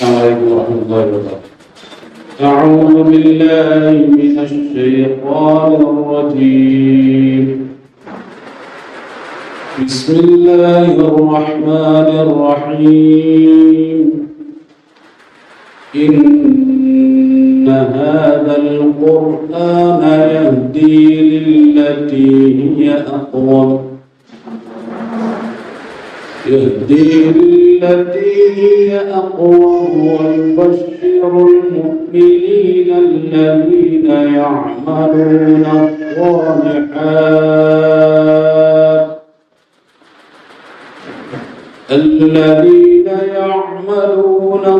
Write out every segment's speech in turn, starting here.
السلام عليكم ورحمة الله وبركاته. أعوذ بالله من الشيطان الرجيم. بسم الله الرحمن الرحيم. إن هذا القرآن يهدي للتي هي أقوم ويبشر المؤمنين الذين يعملون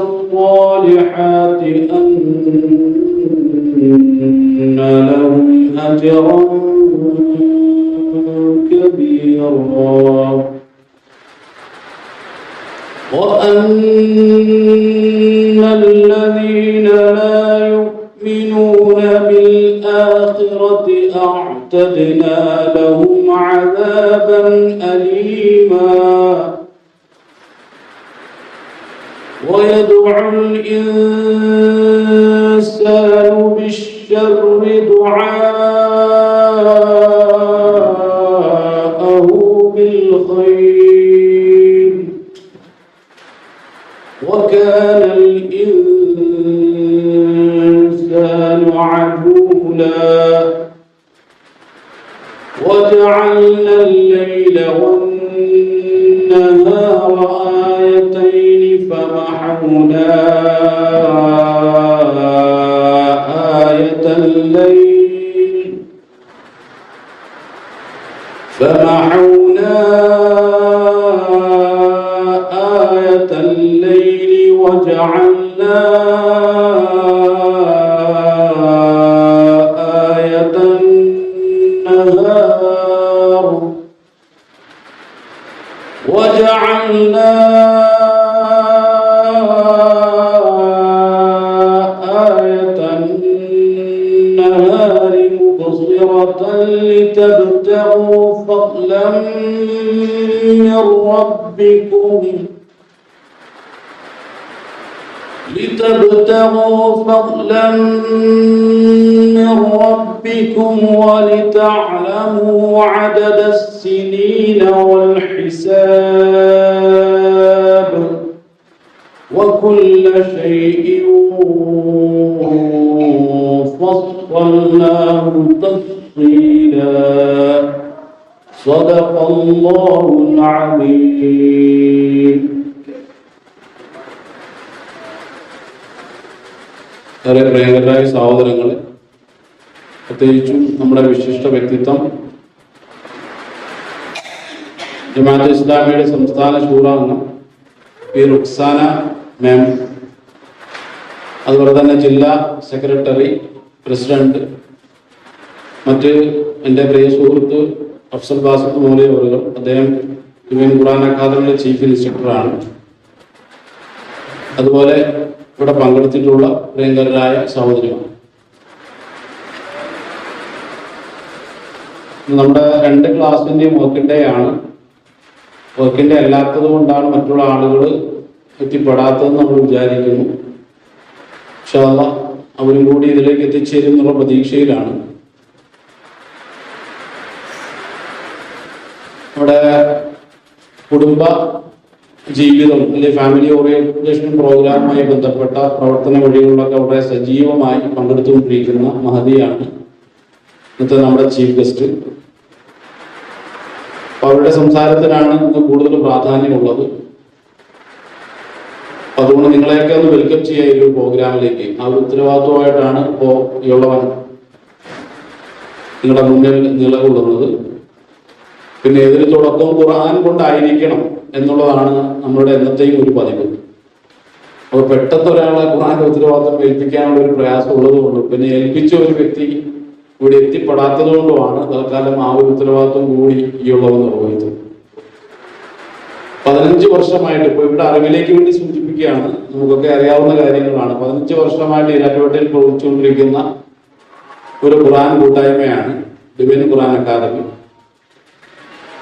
الصالحات أن لهم أجرا كبيرا وأن الذين لا يؤمنون بالآخرة أعتدنا لهم عذابا أليما ويدعو الإنسان بالشر دعاءه بالخير وكان الإنسان عجولا وجعلنا الليل والنهار آيتين فمحونا آية الليل وجعلنا آية النهار وجعلنا آية النهار مبصرة لتبتغوا فضلا من ربكم ولتعلموا عدد السنين والحساب وكل شيء فصلناه تفصيلا صدق الله العظيم. ഏറെ പ്രിയങ്കരായ സഹോദരങ്ങളെ, പ്രത്യേകിച്ചും നമ്മുടെ വിശിഷ്ട വ്യക്തിത്വം ജമാഅത്തെ ഇസ്ലാമിയുടെ സംസ്ഥാന ശൂറ അംഗം പി റുക്സാന മാം, അതുപോലെ തന്നെ ജില്ലാ സെക്രട്ടറി, പ്രസിഡന്റ്, മറ്റ് എൻ്റെ പ്രിയ സുഹൃത്ത് അഫ്സൽ ബാസിത്ത് മൗലവി അവர்கள், അദ്ദേഹം യുവൻ ഖുർആൻ അക്കാദമിയുടെ ചീഫ് ഇൻസ്ട്രക്ടറാണ്. അതുപോലെ ഇവിടെ പങ്കെടുത്തിട്ടുള്ള പ്രിയങ്കരായ സഹോദരിമാർ, നമ്മുടെ 2 ക്ലാസ്സിൻ്റെയും വർക്കിംഗ് ഡേ ആണ്. വർക്കിംഗ് ഡേ അല്ലാത്തത് കൊണ്ടാണ് മറ്റുള്ള ആളുകൾ എത്തിപ്പെടാത്തതെന്ന് നമ്മൾ വിചാരിക്കുന്നു. ഇൻഷാ അല്ലാഹ് അവരും കൂടി ഇതിലേക്ക് എത്തിച്ചേരും എന്നുള്ള പ്രതീക്ഷയിലാണ്. നമ്മുടെ കുടുംബ ജീവിതം അല്ലെങ്കിൽ ഫാമിലി ഓറിയന്റേഷൻ പ്രോഗ്രാമുമായി ബന്ധപ്പെട്ട പ്രവർത്തന വഴികളിലൊക്കെ വളരെ സജീവമായി പങ്കെടുത്തുകൊണ്ടിരിക്കുന്ന മഹദിയാണ് ഇന്നത്തെ നമ്മുടെ ചീഫ് ഗസ്റ്റ്. അവരുടെ സംസാരത്തിനാണ് ഇന്ന് കൂടുതൽ പ്രാധാന്യമുള്ളത്. അതുകൊണ്ട് നിങ്ങളെയൊക്കെ ഒന്ന് വെൽക്കം ചെയ്യാൻ ഈ ഒരു പ്രോഗ്രാമിലേക്ക് ആ ഒരു ഉത്തരവാദിത്വമായിട്ടാണ് ഇപ്പോൾ യുള്ളവൻ നിങ്ങളുടെ മുന്നിൽ നിലകൊള്ളുന്നത്. പിന്നെ ഏതൊരു തുടക്കവും ഖുർആൻ കൊണ്ടായിരിക്കണം എന്നുള്ളതാണ് നമ്മളുടെ എന്നത്തെയും ഒരു പതിവ്. അപ്പോൾ പെട്ടെന്ന് ഒരാളെ ഖുർആന്റെ ഉത്തരവാദിത്വം ഏൽപ്പിക്കാനുള്ള ഒരു പ്രയാസം ഉള്ളതുകൊണ്ടും പിന്നെ ഏൽപ്പിച്ച ഒരു വ്യക്തി ഇവിടെ എത്തിപ്പെടാത്തത് കൊണ്ടുമാണ് തൽക്കാലം ആ ഒരു ഉത്തരവാദിത്വം കൂടി ഈ ഉള്ളവർ നിർവഹിച്ചത്. 15 വർഷമായിട്ട് ഇപ്പോൾ ഇവിടെ അറിവിലേക്ക് വേണ്ടി സൂചിപ്പിക്കുകയാണ്, നമുക്കൊക്കെ അറിയാവുന്ന കാര്യങ്ങളാണ്. 15 വർഷമായിട്ട് ഇരാറ്റുപേട്ടയിൽ പ്രവർത്തിച്ചുകൊണ്ടിരിക്കുന്ന ഒരു ഖുർആൻ കൂട്ടായ്മയാണ് ഡിവൈൻ ഖുർആൻ അക്കാദമി.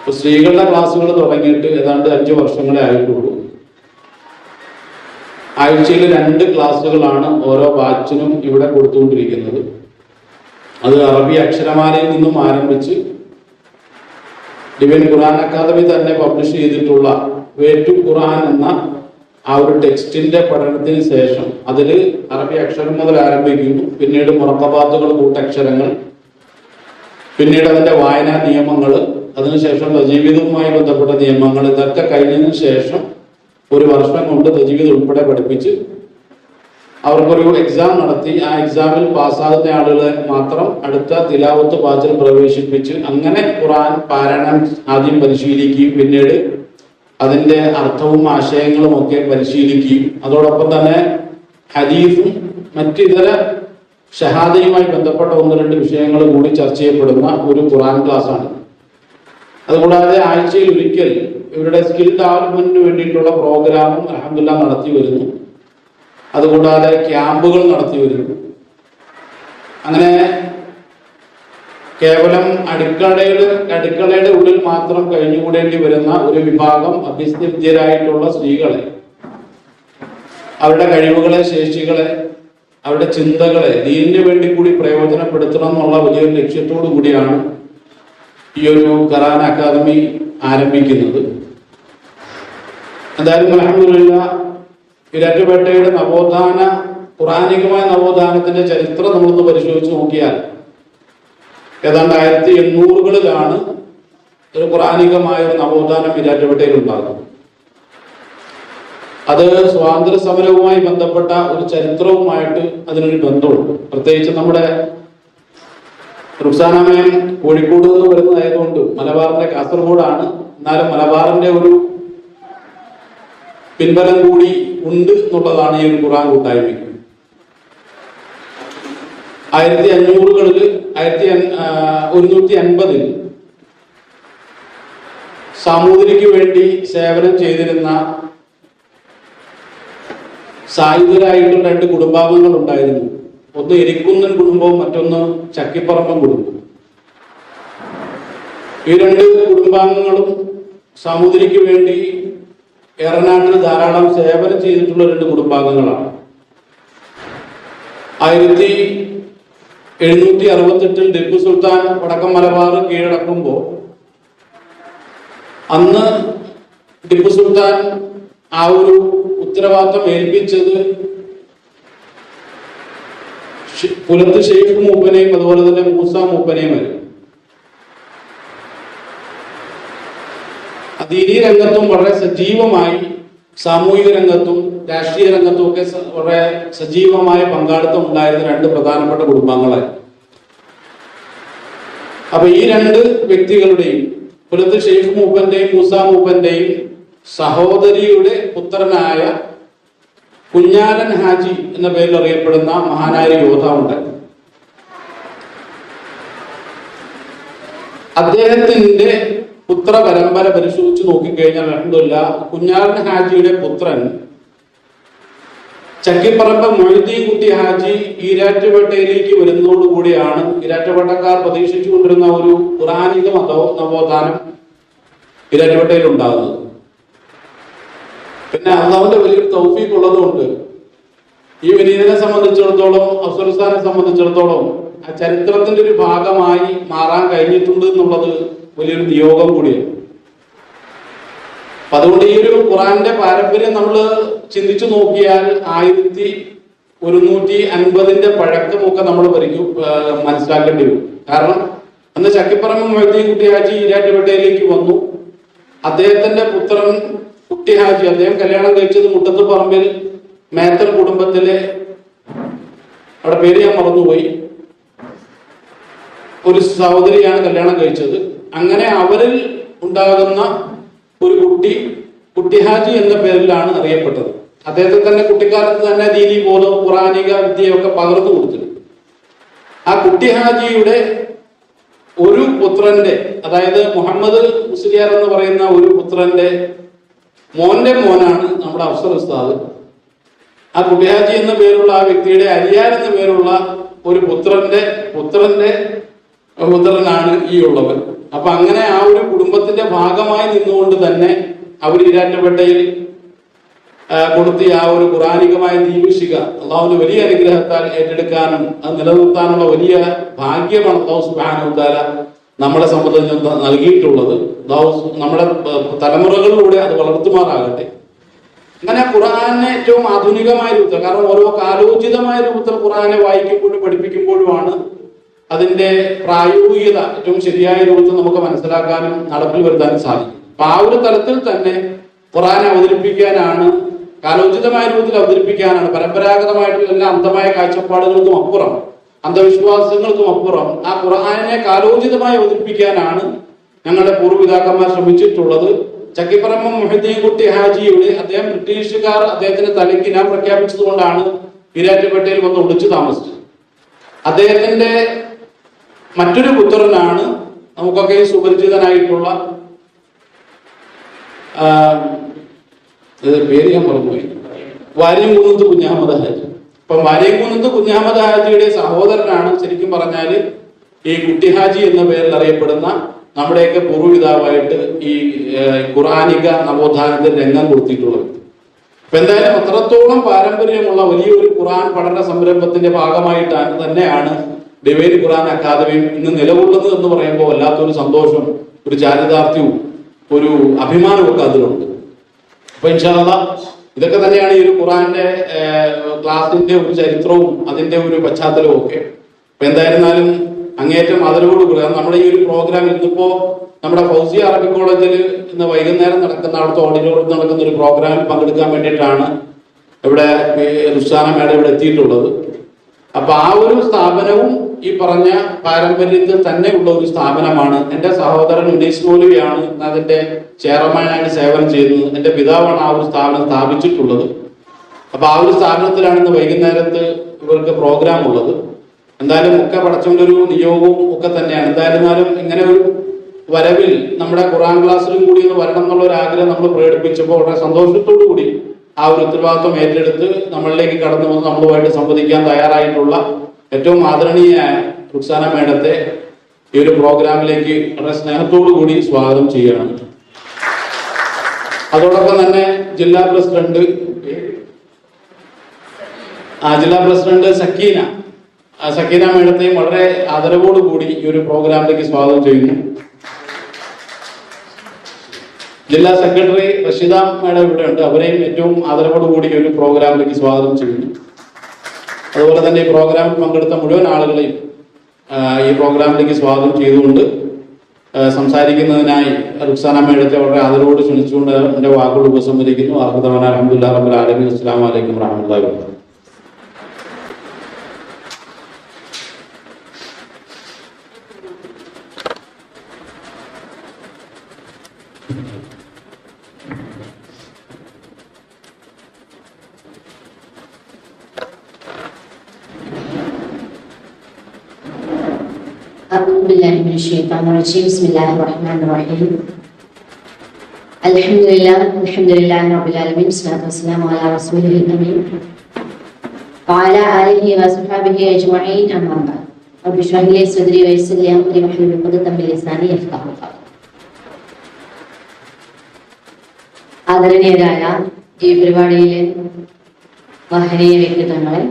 ഇപ്പൊ സ്ത്രീകളുടെ ക്ലാസ്സുകൾ തുടങ്ങിയിട്ട് ഏതാണ്ട് 5 വർഷങ്ങളെ ആയിട്ടുള്ളൂ. ആഴ്ചയിൽ 2 ക്ലാസ്സുകളാണ് ഓരോ ബാച്ചിനും ഇവിടെ കൊടുത്തുകൊണ്ടിരിക്കുന്നത്. അത് അറബി അക്ഷരമാലയിൽ നിന്നും ആരംഭിച്ച് ഡിവൈൻ ഖുർആൻ അക്കാദമി തന്നെ പബ്ലിഷ് ചെയ്തിട്ടുള്ള വേ ടു ഖുർആൻ എന്ന ആ ഒരു ടെക്സ്റ്റിന്റെ പഠനത്തിന് ശേഷം അതിൽ അറബി അക്ഷരം മുതൽ ആരംഭിക്കുന്നു. പിന്നീട് മുറക്കബാത്തുകൾ, കൂട്ടക്ഷരങ്ങൾ, പിന്നീട് അതിന്റെ വായനാ നിയമങ്ങൾ, അതിനുശേഷം തജീവിദുമായി ബന്ധപ്പെട്ട നിയമങ്ങൾ, ഇതൊക്കെ കഴിഞ്ഞതിന് ശേഷം 1 വർഷം കൊണ്ട് തജീവിദ് ഉൾപ്പെടെ പഠിപ്പിച്ച് അവർക്കൊരു എക്സാം നടത്തി ആ എക്സാമിൽ പാസ്സാകുന്ന ആളുകളെ മാത്രം അടുത്ത തിലാവത്ത് ബാച്ചിൽ പ്രവേശിപ്പിച്ച് അങ്ങനെ ഖുർആൻ പാരായണം ആദ്യം പരിശീലിക്കുകയും പിന്നീട് അതിന്റെ അർത്ഥവും ആശയങ്ങളും ഒക്കെ പരിശീലിക്കുകയും അതോടൊപ്പം തന്നെ ഹദീസും മറ്റിതര ഷഹാദയുമായി ബന്ധപ്പെട്ട 1-2 വിഷയങ്ങൾ കൂടി ചർച്ച ചെയ്യപ്പെടുന്ന ഒരു ഖുർആൻ ക്ലാസ് ആണ്. അതുകൂടാതെ ആഴ്ചയിൽ ഒരിക്കൽ ഇവരുടെ സ്കിൽ ഡെവലപ്മെന്റിന് വേണ്ടിയിട്ടുള്ള പ്രോഗ്രാമും അൽഹംദുലില്ലാഹ് നടത്തി വരുന്നു. അതുകൂടാതെ ക്യാമ്പുകൾ നടത്തി വരുന്നു. അങ്ങനെ കേവലം അടുക്കളയുടെ ഉള്ളിൽ മാത്രം കഴിഞ്ഞുകൂടേണ്ടി വരുന്ന ഒരു വിഭാഗം അഭ്യസ്തവിദ്യരായിട്ടുള്ള സ്ത്രീകളെ, അവരുടെ കഴിവുകളെ, ശേഷികളെ, അവരുടെ ചിന്തകളെ ദീനിന് വേണ്ടി കൂടി പ്രയോജനപ്പെടുത്തണം എന്നുള്ള വലിയൊരു ലക്ഷ്യത്തോടു കൂടിയാണ് ഈ ഒരു ഖുർആൻ അക്കാദമി ആരംഭിക്കുന്നത്. എന്തായാലും അൽഹംദുലില്ലാഹ് ഈരാറ്റുപേട്ടയുടെ നവോത്ഥാന, ഖുർആനികമായ നവോത്ഥാനത്തിന്റെ ചരിത്രം നമ്മളൊന്ന് പരിശോധിച്ച് നോക്കിയാൽ ഏതാണ്ട് 1800-കളിലാണ് ഒരു ഖുർആനികമായ ഒരു നവോത്ഥാനം ഈരാറ്റുപേട്ടയിൽ ഉണ്ടാകുന്നത്. അത് സ്വാതന്ത്ര്യ സമരവുമായി ബന്ധപ്പെട്ട ഒരു ചരിത്രവുമായിട്ട് അതിനൊരു ബന്ധമുണ്ട്. പ്രത്യേകിച്ച് നമ്മുടെ റുക്സാനാമയം കോഴിക്കോട് നിന്ന് വരുന്നതായതുകൊണ്ട് മലബാറിന്റെ കാസർഗോഡാണ്. എന്നാലും മലബാറിന്റെ ഒരു പിൻബലം കൂടി ഉണ്ട് എന്നുള്ളതാണ് ഈ ഒരു ഖുർആൻ കൂട്ടായ്മയ്ക്ക്. 1500-കളിൽ 1150-ൽ സാമൂതിരിക്ക് വേണ്ടി സേവനം ചെയ്തിരുന്ന സായുധരായിട്ടുള്ള 2 കുടുംബാംഗങ്ങൾ ഉണ്ടായിരുന്നു. ഒന്ന് എരിക്കുന്നൻ കുടുംബവും മറ്റൊന്ന് ചക്കിപ്പറമ്പൻ കുടുംബവും. ഈ 2 കുടുംബാംഗങ്ങളും സാമൂതിരിക്ക് വേണ്ടി ഏറനാട്ടിൽ ധാരാളം സേവനം ചെയ്തിട്ടുള്ള 2 കുടുംബാംഗങ്ങളാണ്. 1768-ൽ ടിപ്പു സുൽത്താൻ വടക്കൻ മലബാർ കീഴടക്കുമ്പോൾ അന്ന് ടിപ്പു സുൽത്താൻ ആ ഒരു ഉത്തരവാദിത്തം ഏൽപ്പിച്ചത് പുലത്ത് ഷെയ്ഖ് മൂപ്പനെയും അതുപോലെ തന്നെ മൂസ മൂപ്പനെയും ആയിരുന്നു. ദീനീ രംഗത്തും വളരെ സജീവമായി, സാമൂഹിക രംഗത്തും രാഷ്ട്രീയ രംഗത്തും ഒക്കെ വളരെ സജീവമായ പങ്കാളിത്തം ഉണ്ടായിരുന്ന 2 പ്രധാനപ്പെട്ട കുടുംബാംഗങ്ങളായി. അപ്പൊ ഈ 2 വ്യക്തികളുടെയും പുലത്ത് ഷെയ്ഖ് മൂപ്പന്റെയും മൂസ മൂപ്പന്റെയും സഹോദരിയുടെ പുത്രനായ കുഞ്ഞാലൻ ഹാജി എന്ന പേരിൽ അറിയപ്പെടുന്ന മഹാനായ യോദ്ധാവുണ്ടായി. അദ്ദേഹത്തിന്റെ പുത്ര പരമ്പര പരിശോധിച്ച് നോക്കിക്കഴിഞ്ഞാൽ അൽഹംദുലില്ലാഹ് കുഞ്ഞാലൻ ഹാജിയുടെ പുത്രൻ ചക്കിപ്പറമ്പ് മൊയ്തീൻ കുട്ടി ഹാജി ഈരാറ്റുപേട്ടയിലേക്ക് വരുന്നതോടുകൂടിയാണ് ഈരാറ്റുപേട്ടക്കാർ പ്രതീക്ഷിച്ചു കൊണ്ടിരുന്ന ഒരു ഖുർആനിക നവോത്ഥാനം ഈരാറ്റുപേട്ടയിൽ ഉണ്ടാകുന്നത്. പിന്നെ അള്ളാഹുവിന്റെ വലിയൊരു തൗഫീഖ് ഉള്ളതുകൊണ്ട് ഈ വിനീതനെ സംബന്ധിച്ചിടത്തോളം, അഫ്സലുസ്ഥാനെ സംബന്ധിച്ചിടത്തോളം ആ ചരിത്രത്തിന്റെ ഒരു ഭാഗമായി മാറാൻ കഴിഞ്ഞിട്ടുണ്ട് എന്നുള്ളത് വലിയൊരു നിയോഗം കൂടിയാണ്. അപ്പൊ അതുകൊണ്ട് ഈ ഒരു ഖുർആന്റെ പാരമ്പര്യം നമ്മൾ ചിന്തിച്ചു നോക്കിയാൽ 1150-ന്റെ പഴക്കമൊക്കെ നമ്മൾ മനസ്സിലാക്കേണ്ടി വരും. കാരണം അന്ന് ചക്കിപ്പറമ്പ് മൊയ്തീൻ കുട്ടി ഹാജി ഈരാറ്റുപേട്ടയിലേക്ക് വന്നു. അദ്ദേഹത്തിന്റെ പുത്രൻ കുട്ടി ഹാജി, അദ്ദേഹം കല്യാണം കഴിച്ചത് മുട്ടത്ത് പറമ്പിൽ മേത്തർ കുടുംബത്തിലെ, അവിടെ പേര് ഞാൻ മറന്നുപോയി, ഒരു സഹോദരിയാണ് കല്യാണം കഴിച്ചത്. അങ്ങനെ അവരിൽ ഉണ്ടാകുന്ന ഒരു കുട്ടി ഹാജി എന്ന പേരിലാണ് അറിയപ്പെട്ടത്. അദ്ദേഹത്തെ തന്നെ കുട്ടിക്കാലത്ത് തന്നെ ദീനി ബോധം, ഖുറാനിക വിദ്യയൊക്കെ പകർന്നു കൊടുത്തിട്ടുണ്ട്. ആ കുട്ടി ഹാജിയുടെ ഒരു പുത്രന്റെ, അതായത് മുഹമ്മദ് മുസ്ലിയാർ എന്ന് പറയുന്ന ഒരു പുത്രന്റെ മോന്റെ മോനാണ് നമ്മുടെ അഫ്സൽ ഉസ്താദ്. ആ കുട്ടിഹാജി എന്ന പേരുള്ള ആ വ്യക്തിയുടെ അരിയാർ എന്ന പേരുള്ള ഒരു പുത്രനാണ് ഈ ഉള്ളവൻ. അപ്പൊ അങ്ങനെ ആ ഒരു കുടുംബത്തിന്റെ ഭാഗമായി നിന്നുകൊണ്ട് തന്നെ അവർ ഈരാറ്റുപേട്ടയിൽ കൊടുത്ത് ആ ഒരു ഖുറാനികമായ ദീപശിഖ അള്ളാഹുവിന്റെ വലിയ അനുഗ്രഹത്താൽ ഏറ്റെടുക്കാനും അത് നിലനിർത്താനുള്ള വലിയ ഭാഗ്യമാണ് അള്ളാഹു സുബ്ഹാനഹു വ തആല നമ്മളെ സംബന്ധിച്ച് നൽകിയിട്ടുള്ളത്. നമ്മുടെ തലമുറകളിലൂടെ അത് വളർത്തുമാറാകട്ടെ. അങ്ങനെ ഖുർആനെ ഏറ്റവും ആധുനികമായ രൂപത്തിൽ, കാരണം ഓരോ കാലോചിതമായ രൂപത്തിൽ ഖുർആനെ വായിക്കുമ്പോഴും പഠിപ്പിക്കുമ്പോഴുമാണ് അതിന്റെ പ്രായോഗികത ഏറ്റവും ശരിയായ രൂപത്തിൽ നമുക്ക് മനസ്സിലാക്കാനും നടപ്പിൽ വരുത്താനും സാധിക്കും. അപ്പൊ ആ ഒരു തലത്തിൽ തന്നെ ഖുർആനെ അവതരിപ്പിക്കാനാണ്, കാലോചിതമായ രൂപത്തിൽ അവതരിപ്പിക്കാനാണ്, പരമ്പരാഗതമായിട്ടുള്ള എല്ലാ അന്ധമായ കാഴ്ചപ്പാടുകൾക്കും അപ്പുറം, അന്ധവിശ്വാസങ്ങൾക്കും അപ്പുറം ആ ഖുർആനെ കാലോചിതമായി അവതരിപ്പിക്കാനാണ് ഞങ്ങളുടെ പൂർവ്വപിതാക്കന്മാർ ശ്രമിച്ചിട്ടുള്ളത്. ചക്കിപ്പറമ്പ് മുഹദ്ദീൻ കുട്ടി ഹാജിയുടെ അദ്ദേഹം ബ്രിട്ടീഷുകാർ അദ്ദേഹത്തിന്റെ തലയ്ക്ക് ഇനാം പ്രഖ്യാപിച്ചത് കൊണ്ടാണ് ഈരാറ്റുപേട്ടയിൽ വന്ന് ഒളിച്ചു താമസിച്ചത്. അദ്ദേഹത്തിന്റെ മറ്റൊരു പുത്രനാണ് നമുക്കൊക്കെ സുപരിചിതനായിട്ടുള്ള പേര് ഞാൻ മറന്നുപോയി, വാര്യംകുന്നത്ത് കുഞ്ഞഹമ്മദ് ഹാജി. അപ്പം വാര്യംകുന്നത്ത് കുഞ്ഞഹമ്മദ് ഹാജിയുടെ സഹോദരനാണ് ശരിക്കും പറഞ്ഞാൽ ഈ കുട്ടി ഹാജി എന്ന പേരിൽ അറിയപ്പെടുന്ന നമ്മുടെയൊക്കെ പൂർവ്വപിതാവായിട്ട് ഈ ഖുർആനിക നവോത്ഥാനത്തിൽ രംഗം കൊടുത്തിട്ടുള്ളത്. അപ്പൊ എന്തായാലും അത്രത്തോളം പാരമ്പര്യമുള്ള വലിയൊരു ഖുർആൻ പഠന സംരംഭത്തിന്റെ ഭാഗമായിട്ടാണ് തന്നെയാണ് ഡിവൈൻ ഖുർആൻ അക്കാദമി ഇന്ന് നിലകൊള്ളുന്നത് എന്ന് പറയുമ്പോൾ വല്ലാത്തൊരു സന്തോഷം, ഒരു ചാരിതാർത്ഥ്യവും ഒരു അഭിമാനവും ഒക്കെ അതിലുണ്ട്. അപ്പൊ ഇൻഷാ അല്ലാഹ് ഇതൊക്കെ തന്നെയാണ് ഈ ഒരു ഖുർആന്റെ ക്ലാസിന്റെ ഒരു ചരിത്രവും അതിന്റെ ഒരു പശ്ചാത്തലവും ഒക്കെ. അപ്പൊ എന്തായിരുന്നാലും അങ്ങേറ്റം ആദരവോടുകൂടി നമ്മുടെ ഈ ഒരു പ്രോഗ്രാം ഇന്നിപ്പോ നമ്മുടെ ഫൗസിയ അറബിക് കോളേജിൽ ഇന്ന് വൈകുന്നേരം നടക്കുന്ന, അവിടുത്തെ ഓഡിറ്റോറിയത്തിൽ നടക്കുന്ന ഒരു പ്രോഗ്രാമിൽ പങ്കെടുക്കാൻ വേണ്ടിയിട്ടാണ് ഇവിടെ റുക്സാന മേഡം ഇവിടെ എത്തിയിട്ടുള്ളത്. അപ്പൊ ആ ഒരു സ്ഥാപനവും ഈ പറഞ്ഞ പാരമ്പര്യത്തിൽ തന്നെ ഉള്ള ഒരു സ്ഥാപനമാണ്. എന്റെ സഹോദരൻ ഉനൈസ് മൗലവിയാണ് അതിന്റെ ചെയർമാനായിട്ട് സേവനം ചെയ്യുന്നത്. എന്റെ പിതാവാണ് ആ ഒരു സ്ഥാപനം സ്ഥാപിച്ചിട്ടുള്ളത്. അപ്പൊ ആ ഒരു സ്ഥാപനത്തിലാണ് ഇന്ന് വൈകുന്നേരത്ത് ഇവർക്ക് പ്രോഗ്രാം ഉള്ളത്. എന്തായാലും ഒക്കെ പടച്ചവന്റെ ഒരു നിയോഗവും ഒക്കെ തന്നെയാണ്. എന്തായിരുന്നാലും ഇങ്ങനെ ഒരു വരവിൽ നമ്മുടെ ഖുർആൻ ക്ലാസ്സിലും കൂടി ഒന്ന് വരണം എന്നുള്ള ഒരു ആഗ്രഹം നമ്മൾ പ്രകടിപ്പിച്ചപ്പോൾ വളരെ സന്തോഷത്തോടു കൂടി ആ ഒരു ഉത്തരവാദിത്വം ഏറ്റെടുത്ത് നമ്മളിലേക്ക് കടന്നു വന്ന് നമ്മളുമായിട്ട് സംവദിക്കാൻ തയ്യാറായിട്ടുള്ള ഏറ്റവും ആദരണീയമായ റുക്സാന മേഡത്തെ ഈ ഒരു പ്രോഗ്രാമിലേക്ക് വളരെ സ്നേഹത്തോടു കൂടി സ്വാഗതം ചെയ്യുകയാണ്. അതോടൊപ്പം തന്നെ ജില്ലാ പ്രസിഡന്റ് സക്കീന മേഡത്തെയും വളരെ ആദരവോടുകൂടി ഈ ഒരു പ്രോഗ്രാമിലേക്ക് സ്വാഗതം ചെയ്യുന്നു. ജില്ലാ സെക്രട്ടറി റഷീദ മേഡം ഇവിടെ ഉണ്ട്, അവരെയും ഏറ്റവും ആദരവോടുകൂടി ഈ ഒരു പ്രോഗ്രാമിലേക്ക് സ്വാഗതം ചെയ്യുന്നു. അതുപോലെ തന്നെ ഈ പ്രോഗ്രാമിൽ പങ്കെടുത്ത മുഴുവൻ ആളുകളെയും ഈ പ്രോഗ്രാമിലേക്ക് സ്വാഗതം ചെയ്തുകൊണ്ട് സംസാരിക്കുന്നതിനായി റുക്സാന മേഡത്തെ വളരെ ആദരവോട് ക്ഷണിച്ചുകൊണ്ട് എന്റെ വാക്കുകൾ ഉപസംഹരിക്കുന്നു. അൽഹംദുലില്ലാഹി റബ്ബിൽ ആലമീൻ. അസ്സലാമു അലൈക്കും വറഹ്മത്തുള്ളാഹി വബറകാതുഹു. أعوذ بالله من الشيطان الرجيم. بسم الله الرحمن الرحيم. الحمد لله رب العالمين. والصلاة والسلام على رسوله الأمين وعلى آله وصحبه أجمعين. أما بعد. رب اشرح لي صدري ويسر لي أمري واحلل عقدة من لساني يفقهوا قولي. ആദരണീയരായ ഈ പരിപാടിയിലെ മഹനീയ വ്യക്തിത്വങ്ങളെ,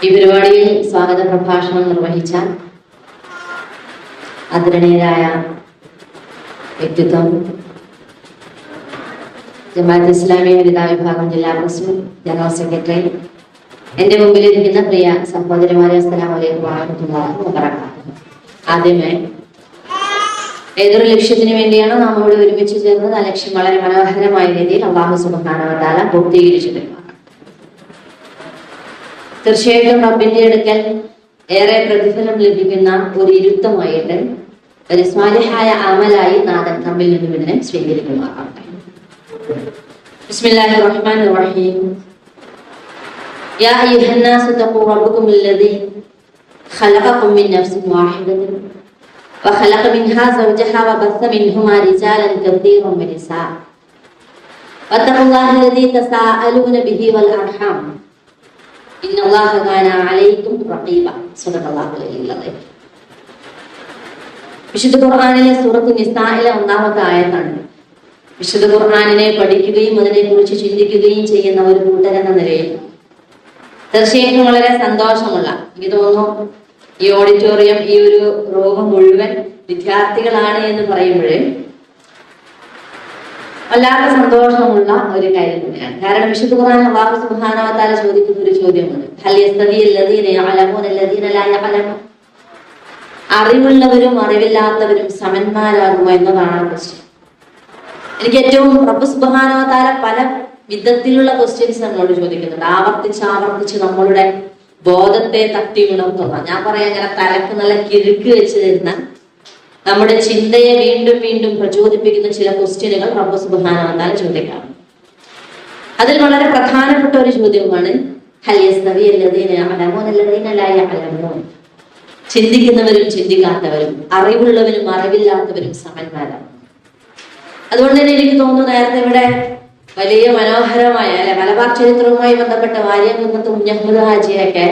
ഈ പരിപാടിയിൽ സ്വാഗത പ്രഭാഷണം നിർവഹിച്ച ആദരണീയരായ വ്യക്തിത്വം ജമാഅത്ത് ഇസ്ലാമി വനിതാ വിഭാഗം ജില്ലാ പ്രസിഡന്റ്, ജനറൽ സെക്രട്ടറി, എന്റെ മുമ്പിലിരിക്കുന്ന പ്രിയ സഹോദരിമാരെ, അസ്സലാമു അലൈക്കും വറഹ്മത്തുള്ളാഹി വബറകാതുഹു. ആദ്യമേ, ഏതൊരു ലക്ഷ്യത്തിന് വേണ്ടിയാണോ നാം ഇവിടെ ഒരുമിച്ച് ചേർന്നത്, ആ ലക്ഷ്യം വളരെ മനോഹരമായ രീതിയിൽ അല്ലാഹു സുബ്ഹാനഹു വ തആല പൂർത്തീകരിച്ചു തരും. തീർച്ചയായിട്ടും റബ്ബിന്റെ അടുക്കൽ ഏറെ പ്രതിഫലം ലഭിക്കുന്ന ഒരു ഇരുത്തമായിട്ട്, ഒരു സ്വാലിഹായ അമലായി നാഥൻ നമ്മിൽ നിന്നും ഇതിനെ സ്വീകരിക്കുമാറാകട്ടെ. ബിസ്മില്ലാഹിർ റഹ്മാനിർ റഹീം. യാ അയ്യുഹന്നാസു തഖൂ റബ്ബകുമുല്ലദീ ഖലഖകും മിൻ നഫ്സിൻ വാഹിദത്തിൻ വഖലഖ മിൻഹാ സൗജഹാ വബസ്സ മിൻഹുമാ റിജാലൻ കസീറൻ വനിസാ വത്തഖുല്ലാഹല്ലദീ തസാഅലൂന ബിഹി വൽ അർഹാം ഇന്നല്ലാഹ കാന അലൈക്കും റഖീബ. സദഖല്ലാഹുൽ അലീം. വിശുദ്ധ ഖുർആനിലെ സൂറത്തുൽ നിസായിലെ 1-ാമത്തെ ആയത്താണ് വിശുദ്ധ ഖുർആനിനെ പഠിക്കുകയും അതിനെക്കുറിച്ച് ചിന്തിക്കുകയും ചെയ്യുന്ന ഒരു കൂട്ടരെന്ന നിലയിൽ തീർച്ചയായിട്ടും വളരെ സന്തോഷമുള്ള, എനിക്ക് തോന്നുന്നു ഈ ഓഡിറ്റോറിയം, ഈ ഒരു റൂം മുഴുവൻ വിദ്യാർത്ഥികളാണ് എന്ന് പറയുമ്പോൾ വല്ലാത്ത സന്തോഷമുള്ള ഒരു കാര്യം തന്നെയാണ്. കാരണം വിശുദ്ധ ഖുർആൻ അല്ലാഹു സുബ്ഹാനഹു വ തആല ചോദിക്കുന്ന ഒരു ചോദ്യമുണ്ട്, ഹൽ യസ്തവിൽ ലദീന യഅലമൂന ലദീന ലാ യഅലമൂൻ. അറിവുള്ളവരും അറിവില്ലാത്തവരും സമന്മാരാകുമോ എന്നതാണ് ക്വസ്റ്റ്യൻ. എനിക്ക് ഏറ്റവും റബ്ബ് സുബ്ഹാനഹു വ തആല പല വിധത്തിലുള്ള ക്വസ്റ്റ്യൻസ് നമ്മളോട് ചോദിക്കുന്നുണ്ട്. ആവർത്തിച്ച് നമ്മളുടെ ബോധത്തെ തട്ടി ഉണർത്തുന്ന, ഞാൻ പറയാം അങ്ങനെ തലക്ക് നല്ല കിറുക്ക് വെച്ച് തരുന്ന, നമ്മുടെ ചിന്തയെ വീണ്ടും വീണ്ടും പ്രചോദിപ്പിക്കുന്ന ചില ക്വസ്റ്റ്യനുകൾ റബ്ബ് സുബ്ഹാനഹു വ തആല ചോദിക്കാം. അതിൽ വളരെ പ്രധാനപ്പെട്ട ഒരു ചോദ്യമാണ് ഹൽ യസ്തവിൽ ലദീന യഅലമൂന ലദീന ലാ യഅലമൂൻ. ചിന്തിക്കുന്നവരും ചിന്തിക്കാത്തവരും, അറിവുള്ളവരും അറിവില്ലാത്തവരും സമന്മാരാണ്. അതുകൊണ്ട് തന്നെ എനിക്ക് തോന്നുന്നു നേരത്തെ ഇവിടെ വലിയ മനോഹരമായ മലബാർ ചരിത്രവുമായി ബന്ധപ്പെട്ട വാര്യംകുന്നത്ത് മുഹമ്മദ് ഹാജിയൊക്കെ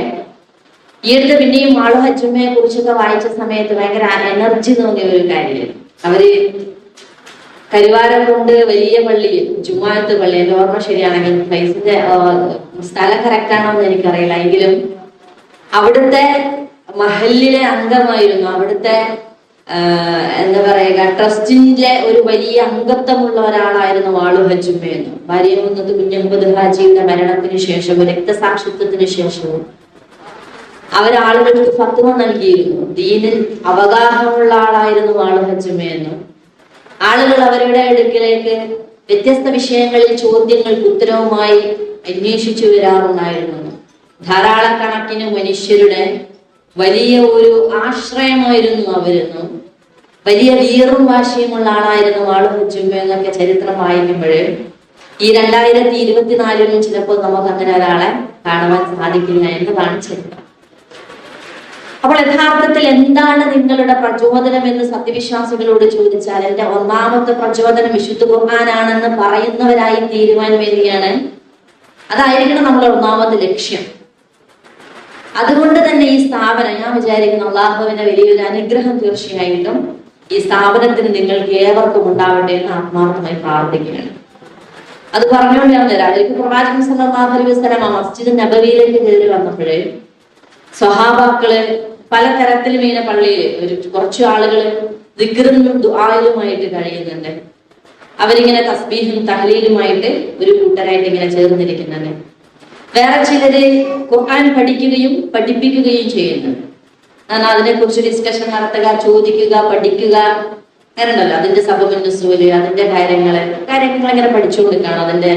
ഈ അടുത്ത് പിന്നെയും മാളു ഹജ്ജുമ്മയെ കുറിച്ചൊക്കെ വായിച്ച സമയത്ത് ഭയങ്കര എനർജി തോന്നിയ ഒരു കാര്യമാണ്. അവര് കരുവാരം കൊണ്ട് വലിയ പള്ളിയിൽ, ജുമാഅത്ത് പള്ളി, എന്റെ ഓർമ്മ ശരിയാണെങ്കിൽ പ്ലേസിന്റെ സ്ഥലം കറക്റ്റ് ആണോ എന്ന് എനിക്കറിയില്ല, എങ്കിലും അവിടുത്തെ മഹല്ലിലെ അംഗമായിരുന്നു. അവിടുത്തെ എന്താ പറയുക, ട്രസ്റ്റിന്റെ ഒരു വലിയ അംഗത്വമുള്ള ഒരാളായിരുന്നു മാളു ഹജ്ജുമ്മയെന്ന്. വാര്യംകുന്നത്ത് കുഞ്ഞഹമ്മദ് ഹാജിയുടെ മരണത്തിന് ശേഷവും രക്തസാക്ഷിത്വത്തിന് ശേഷവും അവരാളുകൾക്ക് ഫത്വ നൽകിയിരുന്നു. ദീനിൽ അവഗാഹമുള്ള ആളായിരുന്നു മാളു ഹജ്ജുമ്മയെന്ന്. ആളുകൾ അവരുടെ അടുക്കിലേക്ക് വ്യത്യസ്ത വിഷയങ്ങളിൽ ചോദ്യങ്ങൾക്ക് ഉത്തരവുമായി അന്വേഷിച്ചു വരാറുണ്ടായിരുന്നു. ധാരാളക്കണക്കിന് മനുഷ്യരുടെ വലിയ ഒരു ആശ്രയമായിരുന്നു അവരെന്നും, വലിയ വീറും വാശിയുമുള്ള ആളായിരുന്നു മാളു ഹജ്ജുമ്മ എന്നൊക്കെ ചരിത്രം വായിക്കുമ്പോഴേ ഈ 2024 ചിലപ്പോൾ നമുക്ക് അങ്ങനെ ഒരാളെ കാണുവാൻ സാധിക്കില്ല എന്നതാണ് ചരിത്രം. അപ്പോൾ യഥാർത്ഥത്തിൽ എന്താണ് നിങ്ങളുടെ പ്രചോദനം എന്ന് സത്യവിശ്വാസികളോട് ചോദിച്ചാൽ, എന്റെ ഒന്നാമത്തെ പ്രചോദനം വിശുദ്ധ ഖുർആനാണെന്ന് പറയുന്നവരായി തീരുവാൻ വേണ്ടിയാണ്. അതായിരിക്കണം നമ്മുടെ ഒന്നാമത്തെ ലക്ഷ്യം. അതുകൊണ്ട് തന്നെ ഈ സ്ഥാപനം, ഞാൻ വിചാരിക്കുന്നു അള്ളാഹുവിന്റെ വലിയൊരു അനുഗ്രഹം തീർച്ചയായിട്ടും ഈ സ്ഥാപനത്തിന് നിങ്ങൾക്ക് ഏവർക്കും ഉണ്ടാവട്ടെ എന്ന് ആത്മാർത്ഥമായി പ്രാർത്ഥിക്കുകയാണ്. അത് പറഞ്ഞുകൊണ്ട് ഞാൻ തരാം. അതിലേക്ക് പ്രവാചകൻ സല്ലല്ലാഹു അലൈഹി വസല്ലം മസ്ജിദ് നബവിയിലേക്ക് കയറി വന്നപ്പോഴേ സ്വഹാബാക്കള് പലതരത്തിലും ഇങ്ങനെ പള്ളിയിൽ കുറച്ചു ആളുകൾ ദിക്റും ദുആയിലുമായിട്ട് കഴിയുന്നുണ്ട്. അവരിങ്ങനെ തസ്ബീഹും തഹ്ലീലുമായിട്ട് ഒരു കൂട്ടരായിട്ട് ഇങ്ങനെ ചേർന്നിരിക്കുന്നുണ്ട്. വേറെ ചിലര് ഖുർആൻ പഠിക്കുകയും പഠിപ്പിക്കുകയും ചെയ്യുന്നുണ്ട്. എന്നാൽ അതിനെക്കുറിച്ച് ഡിസ്കഷൻ നടത്തുക, ചോദിക്കുക, പഠിക്കുക, അങ്ങനെയുണ്ടല്ലോ. അതിന്റെ സബബുൻ നുസൂല്, അതിന്റെ കാര്യങ്ങൾ ഇങ്ങനെ പഠിച്ചുകൊടുക്കുകയാണ്. അതിന്റെ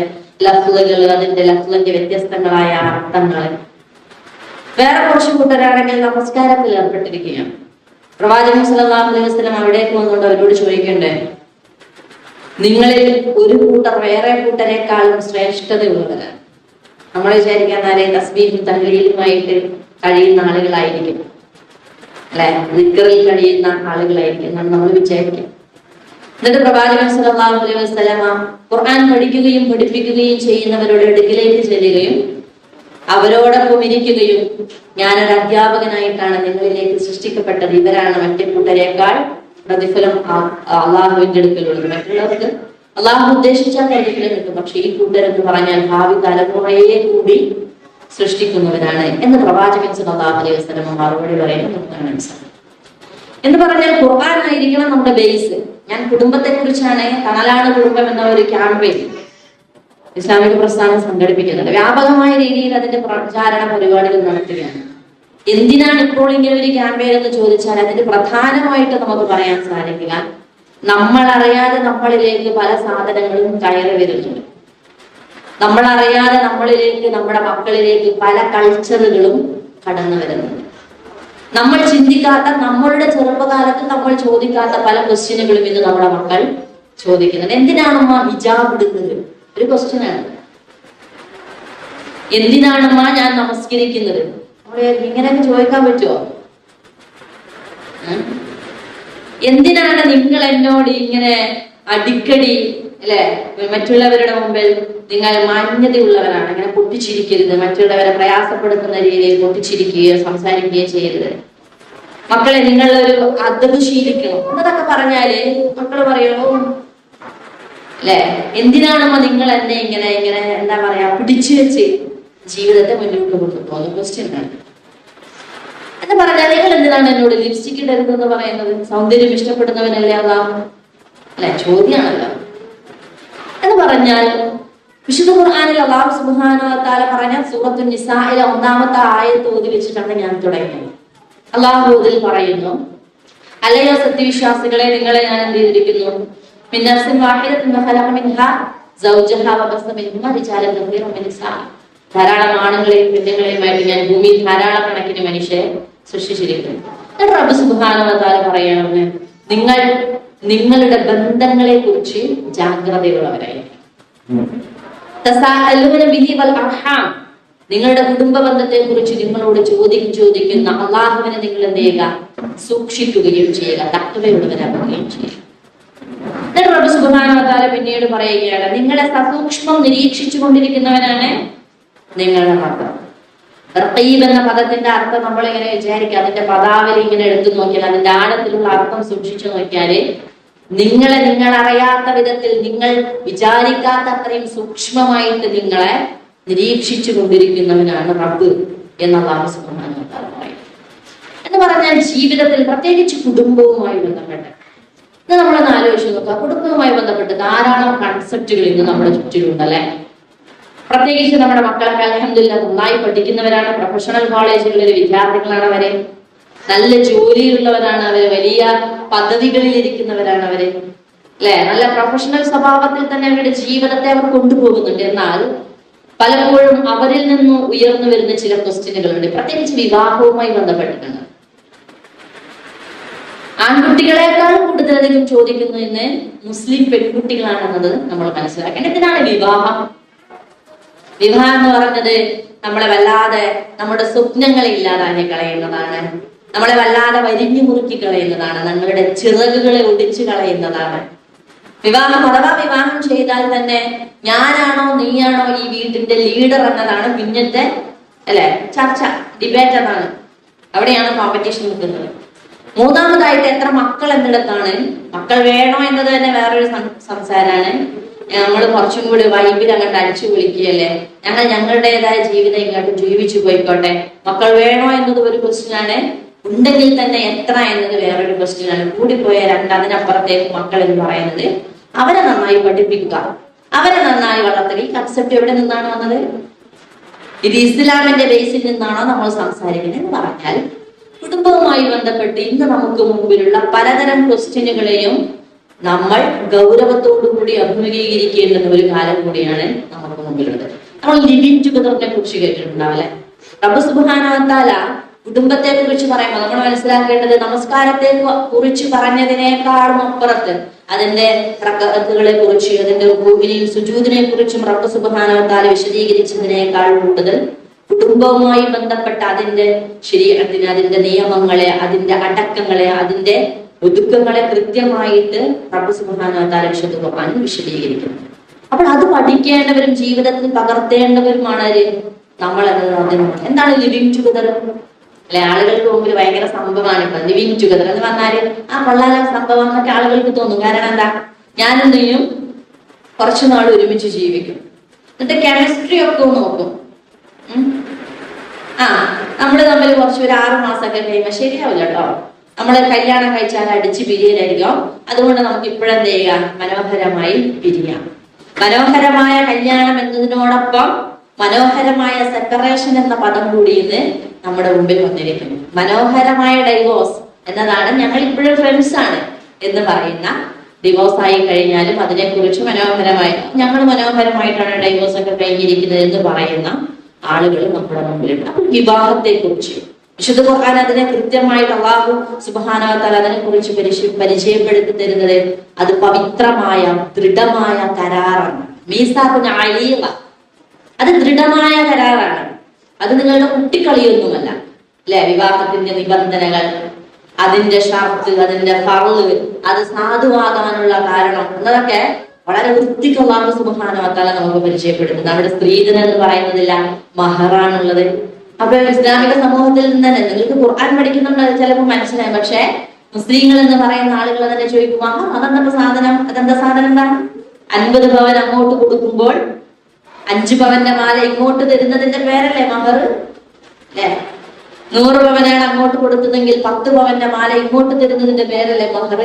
ലഫ്ളുകൾ, അതിന്റെ ലഫ്ളിന്റെ വ്യത്യസ്തങ്ങളായ അർത്ഥങ്ങൾ. വേറെ കുറച്ച് കൂട്ടരാണെങ്കിൽ നമസ്കാരത്തിൽ ഏർപ്പെട്ടിരിക്കുകയാണ്. പ്രവാചകൻ സല്ലല്ലാഹു അലൈഹി വസല്ലം അവിടേക്ക് വന്നുകൊണ്ട് അവരോട് ചോദിക്കണ്ടേ, നിങ്ങളിൽ ഒരു കൂട്ടർ വേറെ കൂട്ടരെക്കാളും ശ്രേഷ്ഠതയുള്ളവരാണ്. നമ്മൾ വിചാരിക്കാൻ തസ്ബീഹും തഹ്ലീലുമായിട്ട് കഴിയുന്ന ആളുകളായിരിക്കും, അല്ലെ, ദിക്റിൽ കഴിയുന്ന ആളുകളായിരിക്കും എന്നാണ് നമ്മൾ വിചാരിക്കുക. എന്നിട്ട് പ്രവാചകൻ സല്ലല്ലാഹു അലൈഹി വസല്ലം ഖുർആൻ പഠിക്കുകയും പഠിപ്പിക്കുകയും ചെയ്യുന്നവരുടെ അടുക്കിലേക്ക് ചെല്ലുകയും അവരോടൊപ്പം ഇരിക്കുകയും, ഞാനൊരു അധ്യാപകനായിട്ടാണ് നിങ്ങളിലേക്ക് സൃഷ്ടിക്കപ്പെട്ടത്, ഇവരാണ് മറ്റു കൂട്ടരേക്കാൾ പ്രതിഫലം അള്ളാഹുവിന്റെ അടുക്കലുള്ളത്. മറ്റുള്ളവർക്ക് അള്ളാഹു ഉദ്ദേശിച്ചാൽ പ്രതിഫലം കിട്ടും, പക്ഷെ ഈ കൂട്ടരെന്ന് പറഞ്ഞാൽ ഭാവി തലമുറയെ കൂടി സൃഷ്ടിക്കുന്നവരാണ് എന്ന് പ്രവാചകൻ സല്ലല്ലാഹു അലൈഹി വസല്ലം മറുപടി പറയുന്നത് നമുക്ക് മനസ്സിലാക്കാം. എന്ന് പറഞ്ഞാൽ ഖുർആൻ ആയിരിക്കണം നമ്മുടെ ബേസ്. ഞാൻ കുടുംബത്തെ കുറിച്ചാണ് തണലാണ് കുടുംബം എന്ന ഒരു ക്യാമ്പയിൻ ഇസ്ലാമിക പ്രസ്ഥാനം സംഘടിപ്പിക്കുന്നുണ്ട്. വ്യാപകമായ രീതിയിൽ അതിന്റെ പ്രചാരണ പരിപാടികൾ നടത്തുകയാണ്. എന്തിനാണ് ഇപ്പോൾ ഇങ്ങനെ ഒരു ക്യാമ്പയിൻ എന്ന് ചോദിച്ചാൽ അതിന് പ്രധാനമായിട്ട് നമുക്ക് പറയാൻ സാധിക്കുക, നമ്മൾ അറിയാതെ നമ്മളിലേക്ക് പല സാധനങ്ങളും കയറി വരുന്നുണ്ട്. നമ്മൾ അറിയാതെ നമ്മളിലേക്ക്, നമ്മുടെ മക്കളിലേക്ക് പല കൾച്ചറുകളും കടന്നു വരുന്നുണ്ട്. നമ്മൾ ചിന്തിക്കാത്ത, നമ്മളുടെ ചെറുപ്പകാലത്ത് നമ്മൾ ചോദിക്കാത്ത പല ക്വസ്റ്റ്യനുകളും ഇന്ന് നമ്മുടെ മക്കൾ ചോദിക്കുന്നുണ്ട്. എന്തിനാണമ്മ ഹിജാബ് ഇടുന്നത്? ഒരു ക്വസ്റ്റ്യനാണ്. എന്തിനാണമ്മ ഞാൻ നമസ്കരിക്കുന്നത്? ഇങ്ങനെയൊക്കെ ചോദിക്കാൻ പറ്റുമോ? എന്തിനാണ് നിങ്ങൾ എന്നോട് ഇങ്ങനെ അടിക്കടി, അല്ലെ, മറ്റുള്ളവരുടെ മുമ്പിൽ നിങ്ങൾ മാന്യതയുള്ളവരാണ്, ഇങ്ങനെ പൊട്ടിച്ചിരിക്കരുത്, മറ്റുള്ളവരെ പ്രയാസപ്പെടുത്തുന്ന രീതിയിൽ പൊട്ടിച്ചിരിക്കുകയോ സംസാരിക്കുകയോ ചെയ്യരുത്, മക്കളെ നിങ്ങളൊരു അദബ് ശീലിക്കണം എന്നതൊക്കെ പറഞ്ഞാല് മക്കൾ പറയണോ അല്ലെ? എന്തിനാണമ്മ നിങ്ങൾ എന്നെ ഇങ്ങനെ ഇങ്ങനെ എന്താ പറയാ പിടിച്ചു വെച്ച് ജീവിതത്തെ മുന്നോട്ട് കൊണ്ടുപോകുന്ന ക്വസ്റ്റ്യൻ ആണ്. എന്ന് പറഞ്ഞാൽ നിങ്ങൾ എന്തിനാണ് എന്നോട് ലിപ്സ്റ്റിക് ഇടരുതെന്ന് പറയുന്നത്? സൗന്ദര്യം ഇഷ്ടപ്പെടുന്നവനല്ലേ അല്ലാഹു? അല്ലെ, ചോദ്യമാണല്ലോ. എന്ന് പറഞ്ഞാൽ വിശുദ്ധ ഖുർആനിൽ അല്ലാഹു സുബ്ഹാനഹു വ തആല പറഞ്ഞ സൂറത്തുൻ നിസായിലെ 1-ാമത്തെ ആയത്ത് ഓതി വെച്ചിട്ടാണ് ഞാൻ തുടങ്ങിയത്. അല്ലാഹു ഇതിൽ പറയുന്നു, അല്ലയോ സത്യവിശ്വാസികളെ, നിങ്ങളെ ഞാൻ എന്ത് ചെയ്തിരിക്കുന്നു? മിൻ നഫ്സിൻ വാഹിദത്തിൻ വഖലഖ മിൻഹാ സൗജഹാ വബസ്സ മിൻഹുമാ റിജാലൻ കസീറൻ വനിസാ. ധാരാളം ആണുങ്ങളെയും പെണ്ണുങ്ങളെയുമായിട്ട് ഞാൻ ഭൂമിയിൽ ധാരാളം കണക്കിന് മനുഷ്യരെ സൃഷ്ടിച്ചിരിക്കുന്നു. റബ്ബ് സുബ്ഹാനഹു വ തആല പറയുകയാണ്, നിങ്ങൾ നിങ്ങളുടെ ബന്ധങ്ങളെ കുറിച്ച് ജാഗ്രതയുള്ളവരായിരിക്കും. തസാഅലൂന ബിഹി വൽ അർഹാം, നിങ്ങളുടെ കുടുംബ ബന്ധത്തെ കുറിച്ച് നിങ്ങളോട് ചോദിക്കുന്ന അള്ളാഹുവിനെ നിങ്ങൾ എന്ത് ചെയ്യുക? സൂക്ഷിക്കുകയും ചെയ്യുക, തഖ്വയുള്ളവരാകുകയും ചെയ്യുക. എന്നിട്ട് റബ്ബ് സുബ്ഹാനഹു വ തആല പിന്നീട് പറയുകയാണ്, നിങ്ങളെ സസൂക്ഷ്മം നിരീക്ഷിച്ചു കൊണ്ടിരിക്കുന്നവനാണ് നിങ്ങളുടെ റബ്ബ്. റഖീബ് എന്ന പദത്തിന്റെ അർത്ഥം നമ്മൾ ഇങ്ങനെ വിചാരിക്കുക, അതിന്റെ പദാവലി ഇങ്ങനെ എടുത്തു നോക്കിയാൽ, അതിന്റെ ആഴത്തിലുള്ള അർത്ഥം സൂക്ഷിച്ചു നോക്കിയാല് നിങ്ങൾ അറിയാത്ത വിധത്തിൽ, നിങ്ങൾ വിചാരിക്കാത്ത അത്രയും സൂക്ഷ്മമായിട്ട് നിങ്ങളെ നിരീക്ഷിച്ചു കൊണ്ടിരിക്കുന്നവനാണ് റബ്ബ് എന്ന് അല്ലാഹു സുബ്ഹാനഹു വ തആല പറയുന്നു. എന്ന് പറഞ്ഞാൽ ജീവിതത്തിൽ പ്രത്യേകിച്ച് കുടുംബവുമായി ബന്ധപ്പെട്ട് ഇന്ന് നമ്മളൊന്ന് ആലോചിച്ച് നോക്കുക. കുടുംബവുമായി ബന്ധപ്പെട്ട് ധാരാളം കൺസെപ്റ്റുകൾ ഇന്ന് നമ്മുടെ ചുറ്റിലുണ്ടല്ലേ. പ്രത്യേകിച്ച് നമ്മുടെ മക്കളൊക്കെ അൽഹംദുലില്ലാഹ് നന്നായി പഠിക്കുന്നവരാണ്, പ്രൊഫഷണൽ കോളേജുകളിലെ വിദ്യാർത്ഥികളാണ് അവര്, നല്ല ജോലിയുള്ളവരാണ് അവര്, വലിയ പദവികളിൽ ഇരിക്കുന്നവരാണ് അവര്, അല്ലെ? നല്ല പ്രൊഫഷണൽ സ്വഭാവത്തിൽ തന്നെ അവരുടെ ജീവിതത്തെ അവർ കൊണ്ടുപോകുന്നുണ്ട്. എന്നാൽ പലപ്പോഴും അവരിൽ നിന്ന് ഉയർന്നു വരുന്ന ചില ക്വസ്റ്റ്യനുകളുണ്ട്, പ്രത്യേകിച്ച് വിവാഹവുമായി ബന്ധപ്പെട്ടിട്ടുണ്ട്. ആൺകുട്ടികളെക്കാൾ കൂടുതലധികം ചോദിക്കുന്നു ഇന്ന് മുസ്ലിം പെൺകുട്ടികളാണെന്നത് നമ്മൾ മനസ്സിലാക്കേണ്ടത്. എന്തിനാണ് വിവാഹം? വിവാഹം എന്ന് പറഞ്ഞത് നമ്മളെ വല്ലാതെ നമ്മുടെ സ്വപ്നങ്ങളെ ഇല്ലാതാക്കി കളയുന്നതാണ്, നമ്മളെ വല്ലാതെ വരിഞ്ഞു മുറുക്കി കളയുന്നതാണ്, നമ്മളുടെ ചിറകുകളെ ഒടിച്ചു കളയുന്നതാണ്. വിവാഹം അഥവാ വിവാഹം ചെയ്താൽ തന്നെ ഞാനാണോ നീയാണോ ഈ വീട്ടിന്റെ ലീഡർ എന്നതാണ് പിന്നത്തെ അല്ലെ ചർച്ച, ഡിബേറ്റ്. അതാണ്, അവിടെയാണ് കോമ്പറ്റീഷൻ നിൽക്കുന്നത്. മൂന്നാമതായിട്ട് എത്ര മക്കൾ എന്നിടത്താണ്. മക്കൾ വേണോ എന്നത് തന്നെ വേറൊരു സംസാരമാണ്. നമ്മൾ കുറച്ചും കൂടി വൈബിൽ അങ്ങോട്ട് അടിച്ചു വിളിക്കുകയല്ലേ, ഞങ്ങളുടേതായ ജീവിതം ഇങ്ങോട്ട് ജീവിച്ചു പോയിക്കോട്ടെ. മക്കൾ വേണോ എന്നത് ഒരു ക്വസ്റ്റ്യനാണ്, ഉണ്ടെങ്കിൽ തന്നെ എത്ര എന്നത് വേറൊരു ക്വസ്റ്റ്യനാണ്. കൂടിപ്പോയ അതിനപ്പുറത്തേക്ക് മക്കൾ എന്ന് പറയുന്നത് അവരെ നന്നായി പഠിപ്പിക്കുക, അവരെ നന്നായി വളർത്തുക. ഈ കൺസെപ്റ്റ് എവിടെ നിന്നാണ് വന്നത്? ഇത് ഇസ്ലാമിന്റെ ബേസിൽ നിന്നാണോ നമ്മൾ സംസാരിക്കുന്നത് എന്ന് പറഞ്ഞാൽ, കുടുംബവുമായി ബന്ധപ്പെട്ട് ഇന്ന് നമുക്ക് മുമ്പിലുള്ള പലതരം ക്വസ്റ്റ്യനുകളെയും നമ്മൾ ഗൗരവത്തോടുകൂടി അഭിമുഖീകരിക്കേണ്ടുന്ന ഒരു കാലം കൂടിയാണ് നമുക്ക് മുമ്പിലുള്ളത്. നമ്മൾ ലിവിങ് ടുഗദറിനെ കുറിച്ച് കേട്ടിട്ടുണ്ടാവല്ലേ? റബ്ബ് സുബ്ഹാനഹു വ തആല കുടുംബത്തെ കുറിച്ച് പറയുമ്പോൾ നമ്മൾ മനസ്സിലാക്കേണ്ടത്, നമസ്കാരത്തെ കുറിച്ച് പറഞ്ഞതിനേക്കാളും അപ്പുറത്ത് അതിന്റെ റക്അത്തുകളെ കുറിച്ച്, അതിന്റെ റുകൂഇനെയും സുജൂദിനെ കുറിച്ചും റബ്ബ് സുബ്ഹാനഹു വ തആല വിശദീകരിച്ചതിനേക്കാൾ കൂടുതൽ കുടുംബവുമായി ബന്ധപ്പെട്ട അതിന്റെ ശരീഅത്തിനെ, അതിന്റെ നിയമങ്ങളെ, അതിന്റെ അടക്കങ്ങളെ, അതിന്റെ ഒതുക്കങ്ങളെ കൃത്യമായിട്ട് റബ്ബ് സുബ്ഹാനഹു വ തആല വിശുദ്ധ ഖുർആനിൽ വിശദീകരിക്കുന്നു. അപ്പോൾ അത് പഠിക്കേണ്ടവരും ജീവിതത്തിൽ പകർത്തേണ്ടവരുമാണ് നമ്മൾ എന്നത്. എന്താണ് ലിവിങ് ടുഗദർ? അല്ലെ, ആളുകൾക്ക് മുമ്പിൽ ഭയങ്കര സംഭവമാണ് ഇപ്പൊ ലിവിങ് ടുഗദർ എന്ന് പറഞ്ഞാല് കൊള്ളാല സംഭവം എന്നൊക്കെ ആളുകൾക്ക് തോന്നും. കാരണം എന്താ, ഞാനും നീയും കുറച്ചു നാൾ ഒരുമിച്ച് ജീവിക്കും, എന്നിട്ട് കെമിസ്ട്രി ഒക്കെ നോക്കും. നമ്മള് തമ്മിൽ കുറച്ച് ഒരു 6 മാസമൊക്കെ കഴിയുമ്പോ ശരിയാവില്ല കേട്ടോ, നമ്മള് കല്യാണം കഴിച്ചാൽ അടിച്ച് പിരിയലായിരിക്കും. അതുകൊണ്ട് നമുക്ക് ഇപ്പോഴെന്ത് ചെയ്യാം, മനോഹരമായി പിരിയാം. മനോഹരമായ കല്യാണം എന്നതിനോടൊപ്പം മനോഹരമായ സെപ്പറേഷൻ എന്ന പദം കൂടി ഇന്ന് നമ്മുടെ മുമ്പിൽ വന്നിരിക്കുന്നു. മനോഹരമായ ഡൈവോഴ്സ് എന്നതാണ്, ഞങ്ങൾ ഇപ്പോഴും ഫ്രണ്ട്സ് ആണ് എന്ന് പറയുന്ന, ഡിവോഴ്സ് ആയി കഴിഞ്ഞാലും അതിനെക്കുറിച്ച് ഞങ്ങൾ മനോഹരമായിട്ടാണ് ഡൈവോഴ്സ് ഒക്കെ കഴിഞ്ഞിരിക്കുന്നത് എന്ന് പറയുന്ന ആളുകൾ നമ്മുടെ മുമ്പിലുണ്ട്. അപ്പോൾ വിവാഹത്തെ കുറിച്ച് വിശുദ്ധ ഖുർആൻ അതിനെ കൃത്യമായിട്ട് അല്ലാഹു സുബ്ഹാനഹു വ തആല അതിനെ കുറിച്ച് പരിചയപ്പെടുത്തി തരുന്നത്, അത് പവിത്രമായ ദൃഢമായ കരാറാണ്. മീസാഖുൻ അലീഖ, അത് ദൃഢമായ കരാറാണ്. അത് നിങ്ങളുടെ കുട്ടിക്കളിയൊന്നുമല്ല അല്ലെ. വിവാഹത്തിന്റെ നിബന്ധനകൾ, അതിന്റെ ഷർത്ത്, അതിന്റെ ഫർള്, അത് സാധുവാകാനുള്ള കാരണം എന്നതൊക്കെ വളരെ വൃത്തിക്ക് അല്ലാഹു സുബ്ഹാനഹു വ തആല നമുക്ക് പരിചയപ്പെടുത്തുന്നത്. അവിടെ സ്ത്രീധനം എന്ന് പറയുന്നതില്ല, മഹറാണുള്ളത്. അപ്പൊ ഇസ്ലാമിക സമൂഹത്തിൽ നിന്ന് തന്നെ നിങ്ങൾക്ക് ഖുർആൻ പഠിക്കുന്നുണ്ട്, അത് ചിലപ്പോൾ മനസ്സിലായി. പക്ഷെ മുസ്ലിങ്ങൾ എന്ന് പറയുന്ന ആളുകൾ തന്നെ ചോദിക്കും, അതെന്താ സാധനം, അതെന്താ സാധനം, എന്താണ് 50 പവൻ അങ്ങോട്ട് കൊടുക്കുമ്പോൾ 5 പവന്റെ മാല ഇങ്ങോട്ട് തരുന്നതിന്റെ പേരല്ലേ മഹർ? അല്ലേ? 100 പവനാണ് അങ്ങോട്ട് കൊടുത്തതെങ്കിൽ 10 പവന്റെ മാല ഇങ്ങോട്ട് തരുന്നതിന്റെ പേരല്ലേ മഹർ?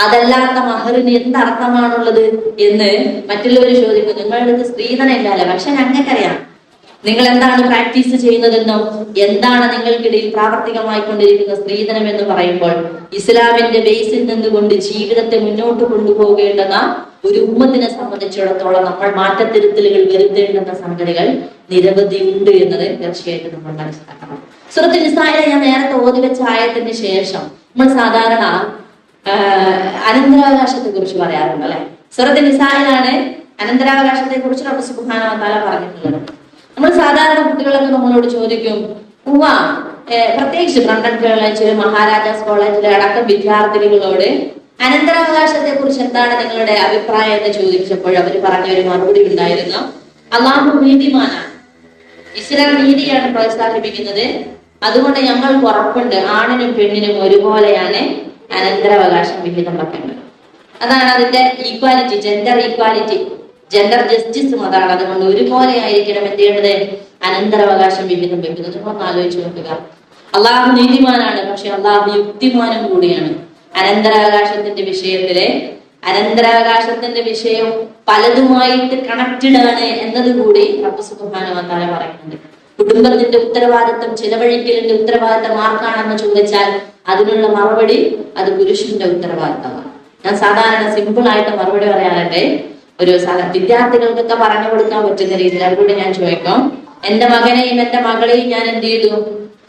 അതല്ലാത്ത മഹറിന് എന്തർത്ഥമാണുള്ളത് എന്ന് മറ്റുള്ളവർ ചോദിക്കും. നിങ്ങളുടെ അടുത്ത് സ്ത്രീധനം ഇല്ലല്ലോ, പക്ഷെ ഞങ്ങൾക്കറിയാം നിങ്ങൾ എന്താണ് പ്രാക്ടീസ് ചെയ്യുന്നതെന്നും എന്താണ് നിങ്ങൾക്കിടയിൽ പ്രാവർത്തികമായി കൊണ്ടിരിക്കുന്ന സ്ത്രീധനം എന്ന് പറയുമ്പോൾ ഇസ്ലാമിന്റെ ബേസിൽ നിന്നുകൊണ്ട് ജീവിതത്തെ മുന്നോട്ട് കൊണ്ടുപോകേണ്ടുന്ന ഒരു ഉമ്മത്തിനെ സംബന്ധിച്ചിടത്തോളം നമ്മൾ മാറ്റത്തിരുത്തലുകൾ വരുത്തേണ്ടുന്ന സംഗതികൾ നിരവധി ഉണ്ട് എന്നത് തീർച്ചയായിട്ടും നമ്മൾ മനസ്സിലാക്കണം. സൂറത്തുൽ നിസായിലെ ഞാൻ നേരത്തെ ഓതി വെച്ച ആയത്തിന് ശേഷം നമ്മൾ സാധാരണ അനന്തരാവകാശത്തെ കുറിച്ച് പറയാറുണ്ട് അല്ലെ? സൂറത്തുൽ നിസായിലാണ് അനന്തരാവകാശത്തെ കുറിച്ച് റബ്ബ് സുബ്ഹാനഹു വ തആല പറഞ്ഞിട്ടുള്ളത്. നമ്മൾ സാധാരണ കുട്ടികളൊക്കെ നമ്മളോട് ചോദിക്കും, പ്രത്യേകിച്ച് ബ്രണ്ടൻ കോളേജില്, മഹാരാജാസ് കോളേജിലെ അടക്കം വിദ്യാർത്ഥികളോട് അനന്തരാവകാശത്തെ കുറിച്ച് എന്താണ് നിങ്ങളുടെ അഭിപ്രായം എന്ന് ചോദിച്ചപ്പോൾ അവർ പറഞ്ഞ ഒരു മറുപടി ഉണ്ടായിരുന്നു, അല്ലാഹു നീതിമാനാണ്, ഇസ്ലാം നീതിയാണ് പ്രോത്സാഹിപ്പിക്കുന്നത്, അതുകൊണ്ട് ഞങ്ങൾക്ക് ഉറപ്പുണ്ട് ആണിനും പെണ്ണിനും ഒരുപോലെയാണ് അനന്തരാവകാശം വിഹിതം വെക്കേണ്ടത്. അതാണ് അതിന്റെ ഈക്വാലിറ്റി, ജെൻഡർ ജസ്റ്റിസും അതാണ്. അതുകൊണ്ട് ഒരുപോലെ ആയിരിക്കണം എന്ത് ചെയ്യേണ്ടത്, അനന്തരാവകാശം വിഹിതം വെക്കുന്നത്. ഒന്ന് ആലോചിച്ച് നോക്കുക. അള്ളാഹു നീതിമാനാണ്, പക്ഷെ അള്ളാഹു യുക്തിമാനും കൂടിയാണ്. അനന്തരാവകാശത്തിന്റെ വിഷയം പലതുമായിട്ട് കണക്റ്റഡ് ആണ് എന്നതുകൂടി റബ്ബ് സുബ്ഹാനഹു വ തആല പറയുന്നുണ്ട്. കുടുംബത്തിന്റെ ഉത്തരവാദിത്വം, ചിലവഴിക്കലിന്റെ ഉത്തരവാദിത്വം ആർക്കാണെന്ന് ചോദിച്ചാൽ അതിനുള്ള മറുപടി അത് പുരുഷന്റെ ഉത്തരവാദിത്തമാണ്. ഞാൻ സാധാരണ സിമ്പിൾ ആയിട്ട് മറുപടി പറയാറുണ്ട്. ഒരു വിദ്യാർത്ഥികൾക്കൊക്കെ പറഞ്ഞു കൊടുക്കാൻ പറ്റുന്ന രീതിയിൽ അവരോട് ഞാൻ ചോദിക്കും, എന്റെ മകനെയും എന്റെ മകളെയും ഞാൻ എന്ത് ചെയ്തു,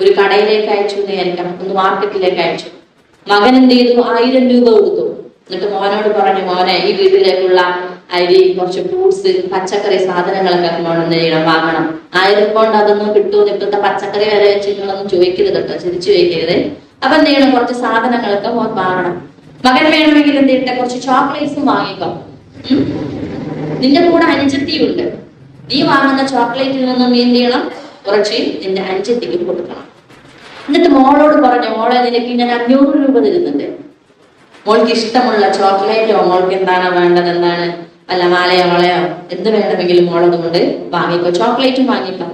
ഒരു കടയിലേക്ക് അയച്ചു എന്ന് വിചാരിക്കണം, ഒന്ന് മാർക്കറ്റിലേക്ക് അയച്ചു. മകൻ എന്ത് ചെയ്തു, 1000 രൂപ കൊടുത്തു. എന്നിട്ട് മോനോട് പറഞ്ഞു, മോനെ ഈ വീട്ടിലേക്കുള്ള അരി, കുറച്ച് ഫ്രൂട്ട്സ്, പച്ചക്കറി സാധനങ്ങളൊക്കെ മോൻ എന്ത് ചെയ്യണം, വാങ്ങണം. 1000 കൊണ്ട് അതൊന്നും കിട്ടുമെന്ന് ഇപ്പോഴത്തെ പച്ചക്കറി വില വെച്ചിട്ടുള്ളതൊന്നും ചോദിക്കരുത് കേട്ടോ, ചിരിച്ചു ചോദിക്കരുത്. അപ്പൊ എന്ത് ചെയ്യണം, കുറച്ച് സാധനങ്ങളൊക്കെ മോൻ വാങ്ങണം. മകൻ വേണമെങ്കിൽ എന്ത് ചെയ്യട്ടെ, കുറച്ച് ചോക്ലേറ്റ്സും വാങ്ങിക്കോ. നിന്റെ കൂടെ അനുജത്തിയുണ്ട്, നീ വാങ്ങുന്ന ചോക്ലേറ്റിൽ നിന്നും നീ എന്ത് ചെയ്യണം, കുറച്ച് നിന്റെ അനുജത്തിക്ക് കൊടുക്കണം. എന്നിട്ട് മോളോട് പറഞ്ഞു, മോളെ നിനക്ക് ഞാൻ 500 രൂപ തരുന്നുണ്ട്, മോൾക്ക് ഇഷ്ടമുള്ള ചോക്ലേറ്റോ, മോൾക്ക് എന്താണ് വേണ്ടത്, എന്താണ് അല്ല മാലയോ വളയോ എന്ത് വേണമെങ്കിലും മോളത് കൊണ്ട് വാങ്ങിക്കോ, ചോക്ലേറ്റും വാങ്ങിക്കോ.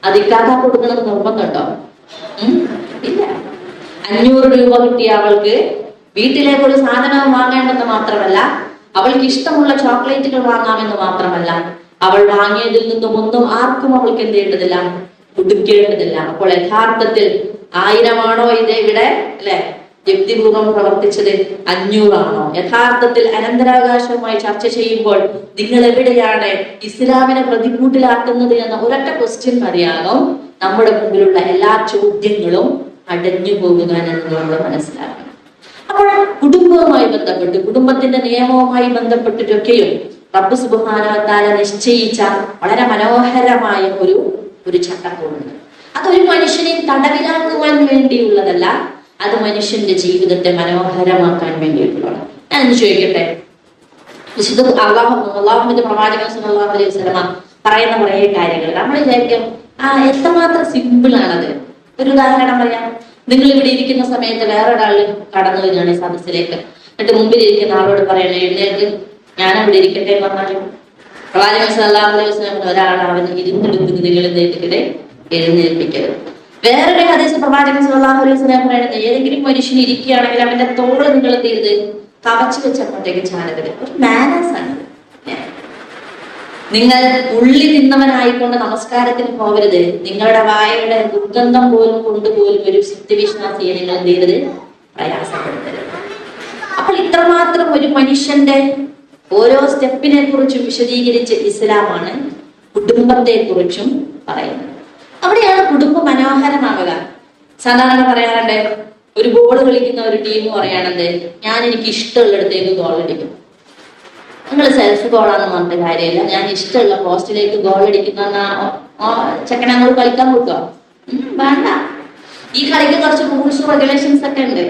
അത് ഇക്കാക്ക കൊടുക്കുന്നത് നിർബന്ധമുണ്ടോ? ഇല്ല. 500 രൂപ കിട്ടിയ അവൾക്ക് വീട്ടിലേക്കൊരു സാധനം വാങ്ങേണ്ടെന്ന് മാത്രമല്ല, അവൾക്ക് ഇഷ്ടമുള്ള ചോക്ലേറ്റുകൾ വാങ്ങാമെന്ന് മാത്രമല്ല, അവൾ വാങ്ങിയതിൽ നിന്നും ഒന്നും ആർക്കും അവൾക്ക് എന്ത് ചെയ്യേണ്ടതില്ല, കൊടുക്കേണ്ടതില്ല. അപ്പോൾ യഥാർത്ഥത്തിൽ 1000 ആണോ ഇത് ഇവിടെ അല്ലെ യുക്തിപൂർവ്വം പ്രവർത്തിച്ചത്, 500 ആണോ? യഥാർത്ഥത്തിൽ അനന്തരാവകാശവുമായി ചർച്ച ചെയ്യുമ്പോൾ നിങ്ങൾ എവിടെയാണ് ഇസ്ലാമിനെ പ്രതികൂട്ടിലാക്കുന്നത് എന്ന ഒരൊറ്റ ക്വസ്റ്റ്യൻ മതിയാകും നമ്മുടെ മുമ്പിലുള്ള എല്ലാ ചോദ്യങ്ങളും അടഞ്ഞു പോകുക എന്ന് നമ്മൾ മനസ്സിലാക്കണം. അപ്പോൾ കുടുംബവുമായി ബന്ധപ്പെട്ട്, കുടുംബത്തിന്റെ നിയമവുമായി ബന്ധപ്പെട്ടിട്ടൊക്കെയും റബ്ബ് സുബ്ഹാനഹു വ തആല നിശ്ചയിച്ച വളരെ മനോഹരമായ ഒരു ചട്ടക്കൂടുണ്ട്. അതൊരു മനുഷ്യനെ തടവിലാക്കുവാൻ വേണ്ടിയുള്ളതല്ല, അത് മനുഷ്യന്റെ ജീവിതത്തെ മനോഹരമാക്കാൻ വേണ്ടിയിട്ടുള്ളതാണ്. ഞാൻ ഒന്ന് ചോദിക്കട്ടെ, വിശുദ്ധ അല്ലാഹുവിന്റെ പ്രവാചകൻ സല്ലല്ലാഹു അലൈഹി വസല്ലമ പറയുന്ന കുറേ കാര്യങ്ങൾ നമ്മൾ വിചാരിക്കും എത്രമാത്രം സിമ്പിൾ ആണത്. ഒരു ഉദാഹരണം പറയാം. നിങ്ങൾ ഇവിടെ ഇരിക്കുന്ന സമയത്ത് വേറൊരാൾ കടന്നു വരികയാണ് ഈ സദസ്സിലേക്ക്. എന്നിട്ട് മുമ്പിൽ ഇരിക്കുന്ന ആളോട് പറയണേ, എഴുന്നേറ്റ് ഞാൻ അവിടെ ഇരിക്കട്ടെ എന്ന് പറഞ്ഞാലും പ്രവാചകൻ സല്ലല്ലാഹു അലൈഹി വസല്ലം ഒരാളാണ് അവൻ ഇരുന്നെടുക്കുന്നത്, നിങ്ങൾ എന്തെങ്കിലും എഴുന്നേൽപ്പിക്കരുത്. വേറൊരു ഹദീസ് പ്രവാചകൻ സല്ലല്ലാഹു അലൈഹി വസല്ലം പറയുന്നത്, ഏതെങ്കിലും മനുഷ്യൻ ഇരിക്കുകയാണെങ്കിൽ അവന്റെ തോള് നിങ്ങൾ എന്ത് ചെയ്ത് കവച്ചു വെച്ച് അങ്ങോട്ടേക്ക് ചാടരുത്. ഒരു മാനേഴ്സ് ആണ്. നിങ്ങൾ ഉള്ളി തിന്നവനായിക്കൊണ്ട് നമസ്കാരത്തിന് പോകരുത്. നിങ്ങളുടെ വായയുടെ ദുർഗന്ധം പോലും കൊണ്ടുപോലും ഒരു സത്യവിശ്വാസിയെ നിങ്ങൾ എന്ത് ചെയ്യരുത്, പ്രയാസപ്പെടുത്തരുത്. അപ്പോൾ ഇത്രമാത്രം ഒരു മനുഷ്യന്റെ ഓരോ സ്റ്റെപ്പിനെ കുറിച്ചും വിശദീകരിച്ച് ഇസ്ലാമാണ് കുടുംബത്തെ കുറിച്ചും പറയുന്നത്. അവിടെയാണ് കുടുംബം മനോഹരമാവുക. സാധാരണ പറയാറുണ്ട്, ഒരു ബോൾ കളിക്കുന്ന ഒരു ടീം പറയാണെന്ത്, ഞാൻ എനിക്ക് ഇഷ്ടമുള്ളിടത്തേക്ക് ഗോൾ അടിക്കും. നിങ്ങൾ സെൽഫ് ഗോളാന്ന് പറഞ്ഞിട്ട് കാര്യമില്ല, ഞാൻ ഇഷ്ടമുള്ള പോസ്റ്റിലേക്ക് ഗോൾ അടിക്കുന്ന ചെക്കൻ അങ്ങോട്ട് കളിക്കാൻ കൊടുക്കുക വേണ്ട. ഈ കളിക്ക് കുറച്ച് റൂൾസ് റെഗുലേഷൻസ് ഒക്കെ ഉണ്ട്.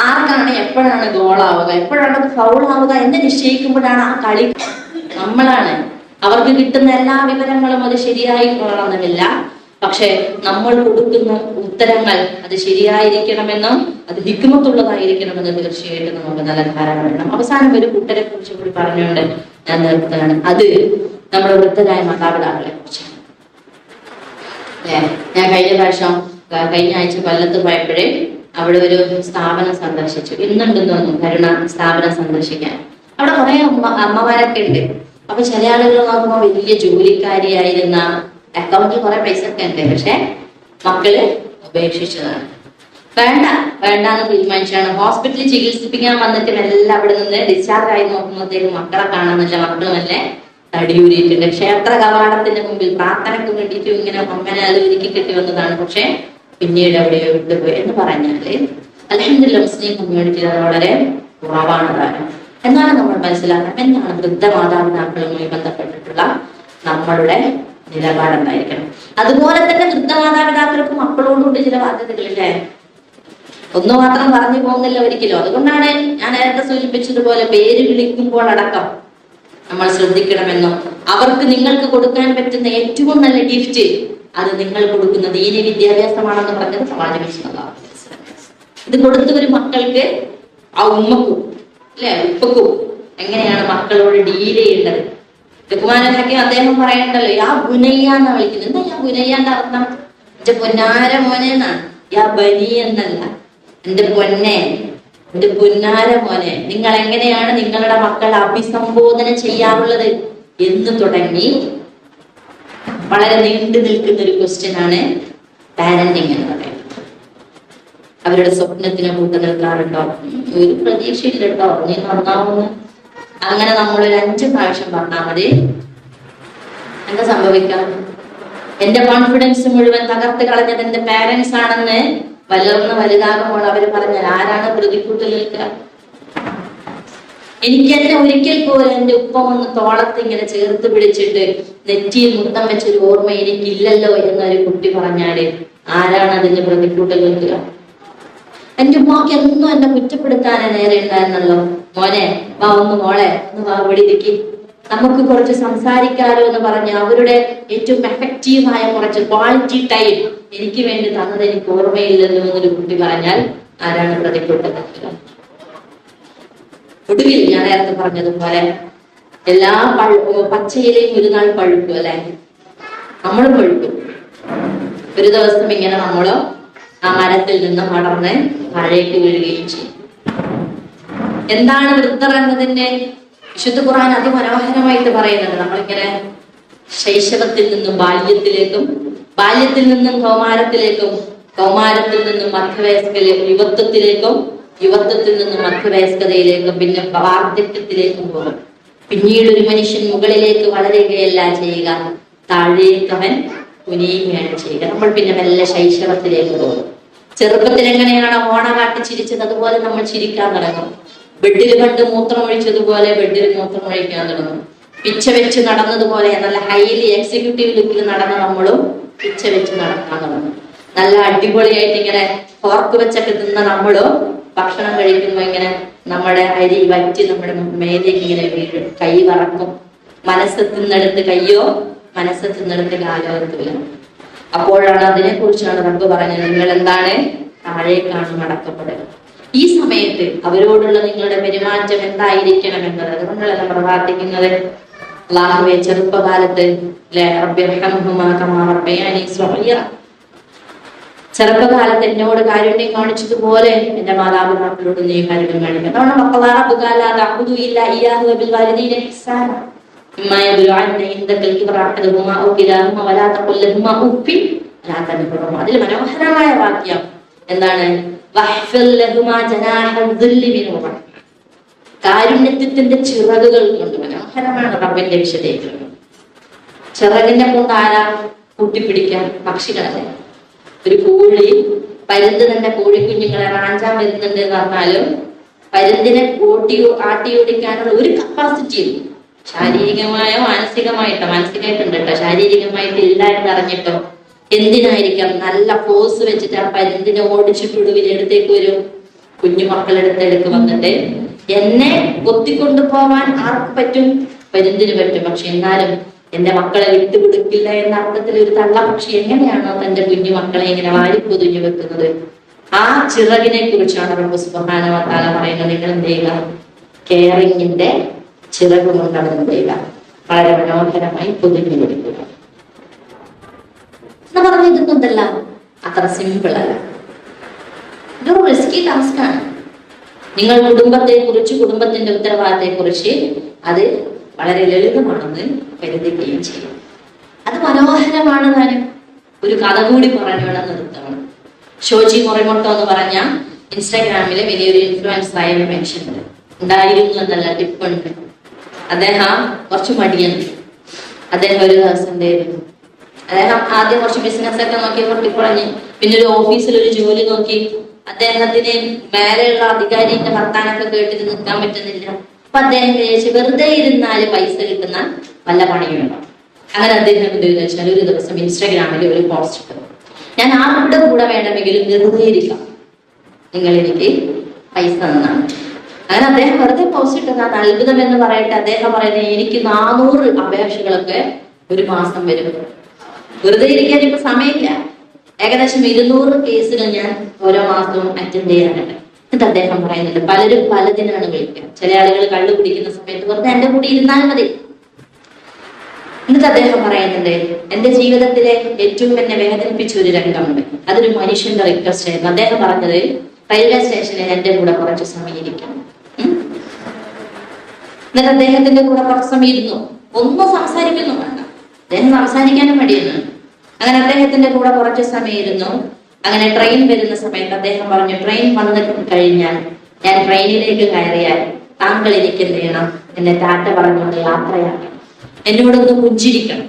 ആർക്കാണ് എപ്പോഴാണ് ഗോളാവുക, എപ്പോഴാണ് അത് ഫൗൾ ആവുക എന്ന് നിശ്ചയിക്കുമ്പോഴാണ് ആ കളി നമ്മളാണ്. അവർക്ക് കിട്ടുന്ന എല്ലാ വിവരങ്ങളും അത് ശരിയായി കൊള്ളണമെന്നില്ല. പക്ഷെ നമ്മൾ കൊടുക്കുന്ന ഉത്തരങ്ങൾ അത് ശരിയായിരിക്കണമെന്നും അത് ഹിക്മത്തുള്ളതായിരിക്കണമെന്ന് തീർച്ചയായിട്ടും നമുക്ക് നല്ല ധാരണ വേണം. അവസാനം ഒരു കൂട്ടരെ കുറിച്ച് കൂടി പറഞ്ഞുകൊണ്ട് ഞാൻ നിർത്തുകയാണ്. അത് നമ്മുടെ വൃദ്ധരായ മാതാപിതാക്കളെ കുറിച്ചാണ്. ഞാൻ കഴിഞ്ഞ ആഴ്ച കൊല്ലത്ത് പോയപ്പോഴേ അവിടെ ഒരു സ്ഥാപനം സന്ദർശിച്ചു. ഇന്നുണ്ടെന്ന് തോന്നുന്നു കരുണ സ്ഥാപനം സന്ദർശിക്കാൻ. അവിടെ കുറെ അമ്മമാരൊക്കെ ഉണ്ട്. അപ്പൊ ചില ആളുകൾ നോക്കുമ്പോൾ വലിയ ജോലിക്കാരിയായിരുന്ന, അക്കൗണ്ടിൽ കുറെ പൈസ ഒക്കെ ഉണ്ട്, പക്ഷെ മക്കള് ഉപേക്ഷിച്ചതാണ്. വേണ്ടാന്ന് തീരുമാനിച്ചാണ്. ഹോസ്പിറ്റലിൽ ചികിത്സിപ്പിക്കാൻ വന്നിട്ട് എല്ലാം അവിടെ നിന്ന് ഡിസ്ചാർജ് ആയി നോക്കുമ്പോഴത്തേക്കും മക്കളെ കാണുന്നില്ല, മക്കളുമല്ലേ തടിയൂരിയിട്ടുണ്ട്. ക്ഷേത്ര കവാടത്തിന്റെ മുമ്പിൽ പ്രാർത്ഥനയ്ക്ക് വേണ്ടിയിട്ട് ഇങ്ങനെ അമ്മനെ അത് ഒരുക്കി കെട്ടി വന്നതാണ്. പക്ഷെ പിന്നീട് എവിടെയോ വിട്ടുപോയി എന്ന് പറഞ്ഞാല് അൽഹംദുലില്ലാ മുസ്ലിം കമ്മ്യൂണിറ്റിയിൽ അത് വളരെ കുറവാണ് താനും. എന്നാലും നമ്മൾ മനസ്സിലാക്കണം എന്താണ് വൃദ്ധ മാതാപിതാക്കളുമായി ബന്ധപ്പെട്ടിട്ടുള്ള നമ്മളുടെ നിലപാടുണ്ടായിരിക്കണം. അതുപോലെ തന്നെ വൃദ്ധ മാതാപിതാക്കൾക്ക് മക്കളോടുകൂടി ചില ബാധ്യതകളില്ലേ, ഒന്നു മാത്രം പറഞ്ഞു പോകുന്നില്ല ഒരിക്കലും. അതുകൊണ്ടാണ് ഞാൻ നേരത്തെ സൂചിപ്പിച്ചതുപോലെ പേര് വിളിക്കുമ്പോൾ അടക്കം നമ്മൾ ശ്രദ്ധിക്കണമെന്നും അവർക്ക് നിങ്ങൾക്ക് കൊടുക്കാൻ പറ്റുന്ന ഏറ്റവും നല്ല ഗിഫ്റ്റ് അത് നിങ്ങൾ കൊടുക്കുന്ന ദീനി വിദ്യാഭ്യാസമാണെന്ന് പറഞ്ഞത് പ്രവാചകൻ സ്വല്ലല്ലാഹു അലൈഹി വസല്ലം. ഇത് കൊടുത്തവര് മക്കൾക്ക് ആ ഉമ്മക്കും അല്ലെ ഉപ്പക്കും എങ്ങനെയാണ് മക്കളോട് ഡീൽ ചെയ്യേണ്ടത്. ലുഖ്മാനുൽ ഹക്കീം അദ്ദേഹം പറയണ്ടല്ലോ, യാ ബുനയ്യ എന്നാ വിളിക്കുന്നത്. എന്താ യാ ബുനയ്യന്റെ അർത്ഥം? എന്റെ പൊന്നാര മോനെ എന്നാണ്, യാ ബനി എന്നല്ല. എന്റെ പൊന്നെ, എന്റെ പൊന്നാര മോനെ, നിങ്ങൾ എങ്ങനെയാണ് നിങ്ങളുടെ മക്കളെ അഭിസംബോധന ചെയ്യാറുള്ളത് എന്ന് തുടങ്ങി വളരെ നീണ്ടു നിൽക്കുന്ന ഒരു ക്വസ്റ്റ്യൻ ആണ് പാരന്റിങ് എന്ന് പറയുന്നത്. അവരുടെ സ്വപ്നത്തിന് കൂട്ടു നിൽക്കാറുണ്ടോ? ഒരു പ്രതീക്ഷയില്ല കേട്ടോ, നീ നന്നാവുന്നു. അങ്ങനെ നമ്മളൊരു 5 പ്രാവശ്യം പറഞ്ഞാൽ മതി. എന്താ സംഭവിക്കാം? എന്റെ കോൺഫിഡൻസ് മുഴുവൻ തകർത്ത് കളഞ്ഞത് എന്റെ പാരന്റ്സ് ആണെന്ന് വളർന്ന് വലുതാകുമ്പോൾ അവര് പറഞ്ഞാൽ ആരാണ് പ്രതിക്കൂട്ടിൽ നിൽക്കുക? എനിക്ക് തന്നെ ഒരിക്കൽ പോലും എന്റെ ഉപ്പ ഒന്ന് തോളത്ത് ഇങ്ങനെ ചേർത്ത് പിടിച്ചിട്ട് നെറ്റിയിൽ മുത്തം വെച്ചൊരു ഓർമ്മ എനിക്കില്ലല്ലോ എന്നൊരു കുട്ടി പറഞ്ഞാല് ആരാണ് അതിന്റെ പ്രതിക്കൂട്ടിൽ നിൽക്കുക? എന്റെ ഉമ്മാക്ക് എന്നും എന്നെ കുറ്റപ്പെടുത്താനേ നേരെ ഉണ്ടായിരുന്നല്ലോ. മോനെ വാ, ഒന്ന് മോളെ ഒന്ന് വാ, വെടിതിക്ക്, നമുക്ക് കുറച്ച് സംസാരിക്കാലോ എന്ന് പറഞ്ഞ് അവരുടെ ഏറ്റവും എഫക്റ്റീവായ കുറച്ച് ക്വാളിറ്റി ടൈം എനിക്ക് വേണ്ടി തന്നത് എനിക്ക് ഓർമ്മയില്ലല്ലോ എന്നൊരു കുട്ടി പറഞ്ഞാൽ ആരാണ് പ്രതിക്കൂട്ടിൽ നിൽക്കുക? ഒടുവിൽ ഞാൻ നേരത്തെ പറഞ്ഞതുപോലെ എല്ലാ പച്ചയിലെയും ഒരു നാൾ പഴുക്കും അല്ലെ, നമ്മളും പഴുക്കും. ഒരു ദിവസം ഇങ്ങനെ നമ്മളോ ആ മരത്തിൽ നിന്ന് മടർന്ന് താഴേക്ക് വീഴുകയും ചെയ്യും. എന്താണ് വൃദ്ധർ എന്നതിന്റെ വിശുദ്ധ ഖുർആൻ അതിമനോഹരമായിട്ട് പറയുന്നുണ്ട്. നമ്മളിങ്ങനെ ശൈശവത്തിൽ നിന്നും ബാല്യത്തിലേക്കും, ബാല്യത്തിൽ നിന്നും കൗമാരത്തിലേക്കും, കൗമാരത്തിൽ നിന്നും മധ്യവയസ്കയിലേക്കും, യുവത്വത്തിലേക്കും, യുവത്വത്തിൽ നിന്നും മധ്യവയസ്കതയിലേക്കും, പിന്നെ വാർദ്ധക്യത്തിലേക്കും പോകും. പിന്നീട് ഒരു മനുഷ്യൻ മുകളിലേക്ക് വളരുകയല്ല ചെയ്യുക, താഴേക്ക് അവൻ കുനിയുകയാണ് ചെയ്യുക. നമ്മൾ പിന്നെ മെല്ലെ ശൈശവത്തിലേക്ക് പോകും. ചെറുപ്പത്തിൽ എങ്ങനെയാണ് ഓണ കാട്ടി ചിരിച്ചത് അതുപോലെ നമ്മൾ ചിരിക്കാൻ തുടങ്ങും. ബെഡിൽ കണ്ട് മൂത്രമൊഴിച്ചതുപോലെ ബെഡിൽ മൂത്രമൊഴിക്കാൻ തുടങ്ങും. പിച്ച വെച്ച് നടന്നതുപോലെ നല്ല ഹൈലി എക്സിക്യൂട്ടീവ് ലുക്കിൽ നടന്ന നമ്മളും പിച്ച വെച്ച് നടക്കാൻ തുടങ്ങും. നല്ല അടിപൊളിയായിട്ട് ഇങ്ങനെ ഫോർക്ക് വെച്ചൊക്കെ തിന്ന നമ്മളും ഭക്ഷണം കഴിക്കുമ്പോ ഇങ്ങനെ നമ്മുടെ അരി വറ്റി നമ്മുടെ മേലേക്ക് ഇങ്ങനെ വീഴും, കൈ വറക്കും. മനസ്സെത്തുന്നിടത്ത് കയ്യോ മനസ്സെത്തുന്നിടത്ത് കാലോ എത്തൂല. അപ്പോഴാണ് അതിനെ കുറിച്ചാണ് റബ്ബ് പറഞ്ഞത്, നിങ്ങൾ എന്താണ് താഴേക്കാണ് മടക്കപ്പെടുക. ഈ സമയത്ത് അവരോടുള്ള നിങ്ങളുടെ പെരുമാറ്റം എന്തായിരിക്കണം എന്നത് അതുകൊണ്ടല്ല നമ്മൾ പ്രാർത്ഥിക്കുന്നത്. അല്ലാഹുവേ, ചെറുപ്പകാലത്ത് ചെറുപ്പകാലത്ത് എന്നോട് കാരുണ്യം കാണിച്ചതുപോലെ എന്റെ മാതാപിതാക്കളോട് നീ കാരുണ്യം കാണിക്കണം. അതിൽ മനോഹരമായ വാക്യം എന്താണ്? കാരുണ്യത്തിന്റെ ചിറകുകൾ കൊണ്ട്. മനോഹരമാണ് റബ്ബിന്റെ വിശദീകരണം. ചിറകിനെ കൊണ്ട് ആരാ കൂട്ടിപ്പിടിക്കാൻ? പക്ഷികളല്ലേ. ഒരു കോഴി, പരുന്ത് തന്നെ കോഴിക്കുഞ്ഞുങ്ങളെ റാഞ്ചാൻ വരുന്നുണ്ട് എന്ന് പറഞ്ഞാലും പരുന്തിനെ ആട്ടിയോടിക്കാനുള്ള ഒരു കപ്പാസിറ്റി ഇല്ല. ശാരീരികമായോ മാനസികമായിട്ടുണ്ട് കേട്ടോ, ശാരീരികമായിട്ട് ഇല്ല എന്നറിഞ്ഞിട്ടോ എന്തിനായിരിക്കാം നല്ല ഫോഴ്സ് വെച്ചിട്ട് ആ പരുന്തിനെ ഓടിച്ചിട്ടുടുവിൽ എടുത്തേക്ക് വരും. കുഞ്ഞുമക്കളെടുത്തേക്ക് വന്നിട്ട് എന്നെ കൊത്തിക്കൊണ്ടു പോവാൻ ആർക്ക് പറ്റും? പരുന്തിന് പറ്റും. പക്ഷെ എന്നാലും എന്റെ മക്കളെ വിട്ടുകൊടുക്കില്ല എന്ന അർത്ഥത്തിൽ ഒരു തള്ള പക്ഷി എങ്ങനെയാണോ തന്റെ കുഞ്ഞു മക്കളെ ഇങ്ങനെ വാരിപ്പൊതിഞ്ഞു വെക്കുന്നത്, ആ ചിറകിനെ കുറിച്ചാണ് റബ്ബ് സുബ്ഹാനഹു വ തആല പറയുന്നത്. നിങ്ങൾ എന്ത് ചെയ്യുക? കെയറിങ്ങിന്റെ ചിറക് കൊണ്ട് അവർ എന്ത് ചെയ്യുക? വളരെ മനോഹരമായി പൊതിഞ്ഞു കൊടുക്കുക എന്ന് പറഞ്ഞ ഇതൊന്നുമല്ല, അത്ര സിമ്പിൾ അല്ല. ഇതൊരു റിസ്കി ടാസ്കാണ്. നിങ്ങൾ കുടുംബത്തെ കുറിച്ച്, കുടുംബത്തിന്റെ ഉത്തരവാദിത്തത്തെ കുറിച്ച് അത് വളരെ ലളിതമാണെന്ന് കരുതുകയും ചെയ്യും. അത് മനോഹരമാണ്. താനും ഒരു കഥ കൂടി പറഞ്ഞു വേണം നിർത്തണം. ഷോജി മൊറിമോട്ടോ എന്ന് പറഞ്ഞ ഇൻസ്റ്റാഗ്രാമിലെ വലിയൊരു ഇൻഫ്ലുവൻസറായ ഒരു മനുഷ്യനുണ്ട്. ഉണ്ടായിരുന്നു എന്നല്ല, ടിപ്പുണ്ട്. അദ്ദേഹം കുറച്ച് മടിയുണ്ട്. അദ്ദേഹം ഒരു ദിവസം എന്തായിരുന്നു, അദ്ദേഹം ആദ്യം കുറച്ച് ബിസിനസ് ഒക്കെ നോക്കി പൊട്ടിക്കുളഞ്ഞ്, പിന്നെ ഒരു ഓഫീസിൽ ഒരു ജോലി നോക്കി. അദ്ദേഹത്തിന് മേലെയുള്ള അധികാരിന്റെ വർത്താനൊക്കെ കേട്ടിട്ട് നിൽക്കാൻ പറ്റുന്നില്ല. അപ്പൊ അദ്ദേഹം വിചാരിച്ച് വെറുതെ ഇരുന്നാല് പൈസ കിട്ടുന്ന വല്ല പണിയുണ്ടോ. അങ്ങനെ അദ്ദേഹം എന്തെന്ന് വെച്ചാൽ ഒരു ദിവസം ഇൻസ്റ്റാഗ്രാമിൽ ഒരു പോസ്റ്റ് ഇട്ടു, ഞാൻ ആരുടെ കൂടെ വേണമെങ്കിലും വെറുതെ ഇരിക്കാം, നിങ്ങൾ എനിക്ക് പൈസ തന്നാണ്. അങ്ങനെ അദ്ദേഹം വെറുതെ പോസ്റ്റ് ഇട്ടതാണ്. അത്ഭുതം എന്ന് പറയട്ടെ, അദ്ദേഹം പറയുന്നത് എനിക്ക് 400 അപേക്ഷകളൊക്കെ ഒരു മാസം വരും. വെറുതെ ഇരിക്കാൻ ഇപ്പൊ സമയമില്ല. ഏകദേശം 200 കേസുകൾ ഞാൻ ഓരോ മാസവും അറ്റൻഡ് ചെയ്യാനുണ്ട്. എന്നിട്ട് അദ്ദേഹം പറയുന്നുണ്ട്, പലരും പലതിനാണ് വിളിക്കുക. ചില ആളുകൾ കള്ളു കുടിക്കുന്ന സമയത്ത് വെറുതെ എന്റെ കൂടി ഇരുന്നാൽ മതി. എന്നിട്ട് അദ്ദേഹം പറയുന്നുണ്ട്, എന്റെ ജീവിതത്തിലെ ഏറ്റവും എന്നെ വേദനിപ്പിച്ച ഒരു രംഗമുണ്ട്. അതൊരു മനുഷ്യന്റെ റിക്വസ്റ്റ് ആയിരുന്നു. അദ്ദേഹം പറഞ്ഞത്, റെയിൽവേ സ്റ്റേഷനിൽ എന്റെ കൂടെ കുറച്ച് സമയം ഇരിക്കണം. എന്നിട്ട് അദ്ദേഹത്തിന്റെ കൂടെ കുറച്ച് സമയം ഇരുന്നു. ഒന്നും സംസാരിക്കുന്നു വേണ്ട, അദ്ദേഹം സംസാരിക്കാനും മടിയാണ്. അങ്ങനെ അദ്ദേഹത്തിന്റെ കൂടെ കുറച്ച് സമയം ഇരുന്നു. അങ്ങനെ ട്രെയിൻ വരുന്ന സമയത്ത് അദ്ദേഹം പറഞ്ഞു, ട്രെയിൻ വന്നു കഴിഞ്ഞാൽ ഞാൻ ട്രെയിനിലേക്ക് കയറിയാൽ താങ്കൾ എനിക്ക് എന്ത് ചെയ്യണം, എന്നെ ടാറ്റ പറഞ്ഞുകൊണ്ട് യാത്രയാക്കണം, എന്നോടൊന്ന് പുഞ്ചിരിക്കണം.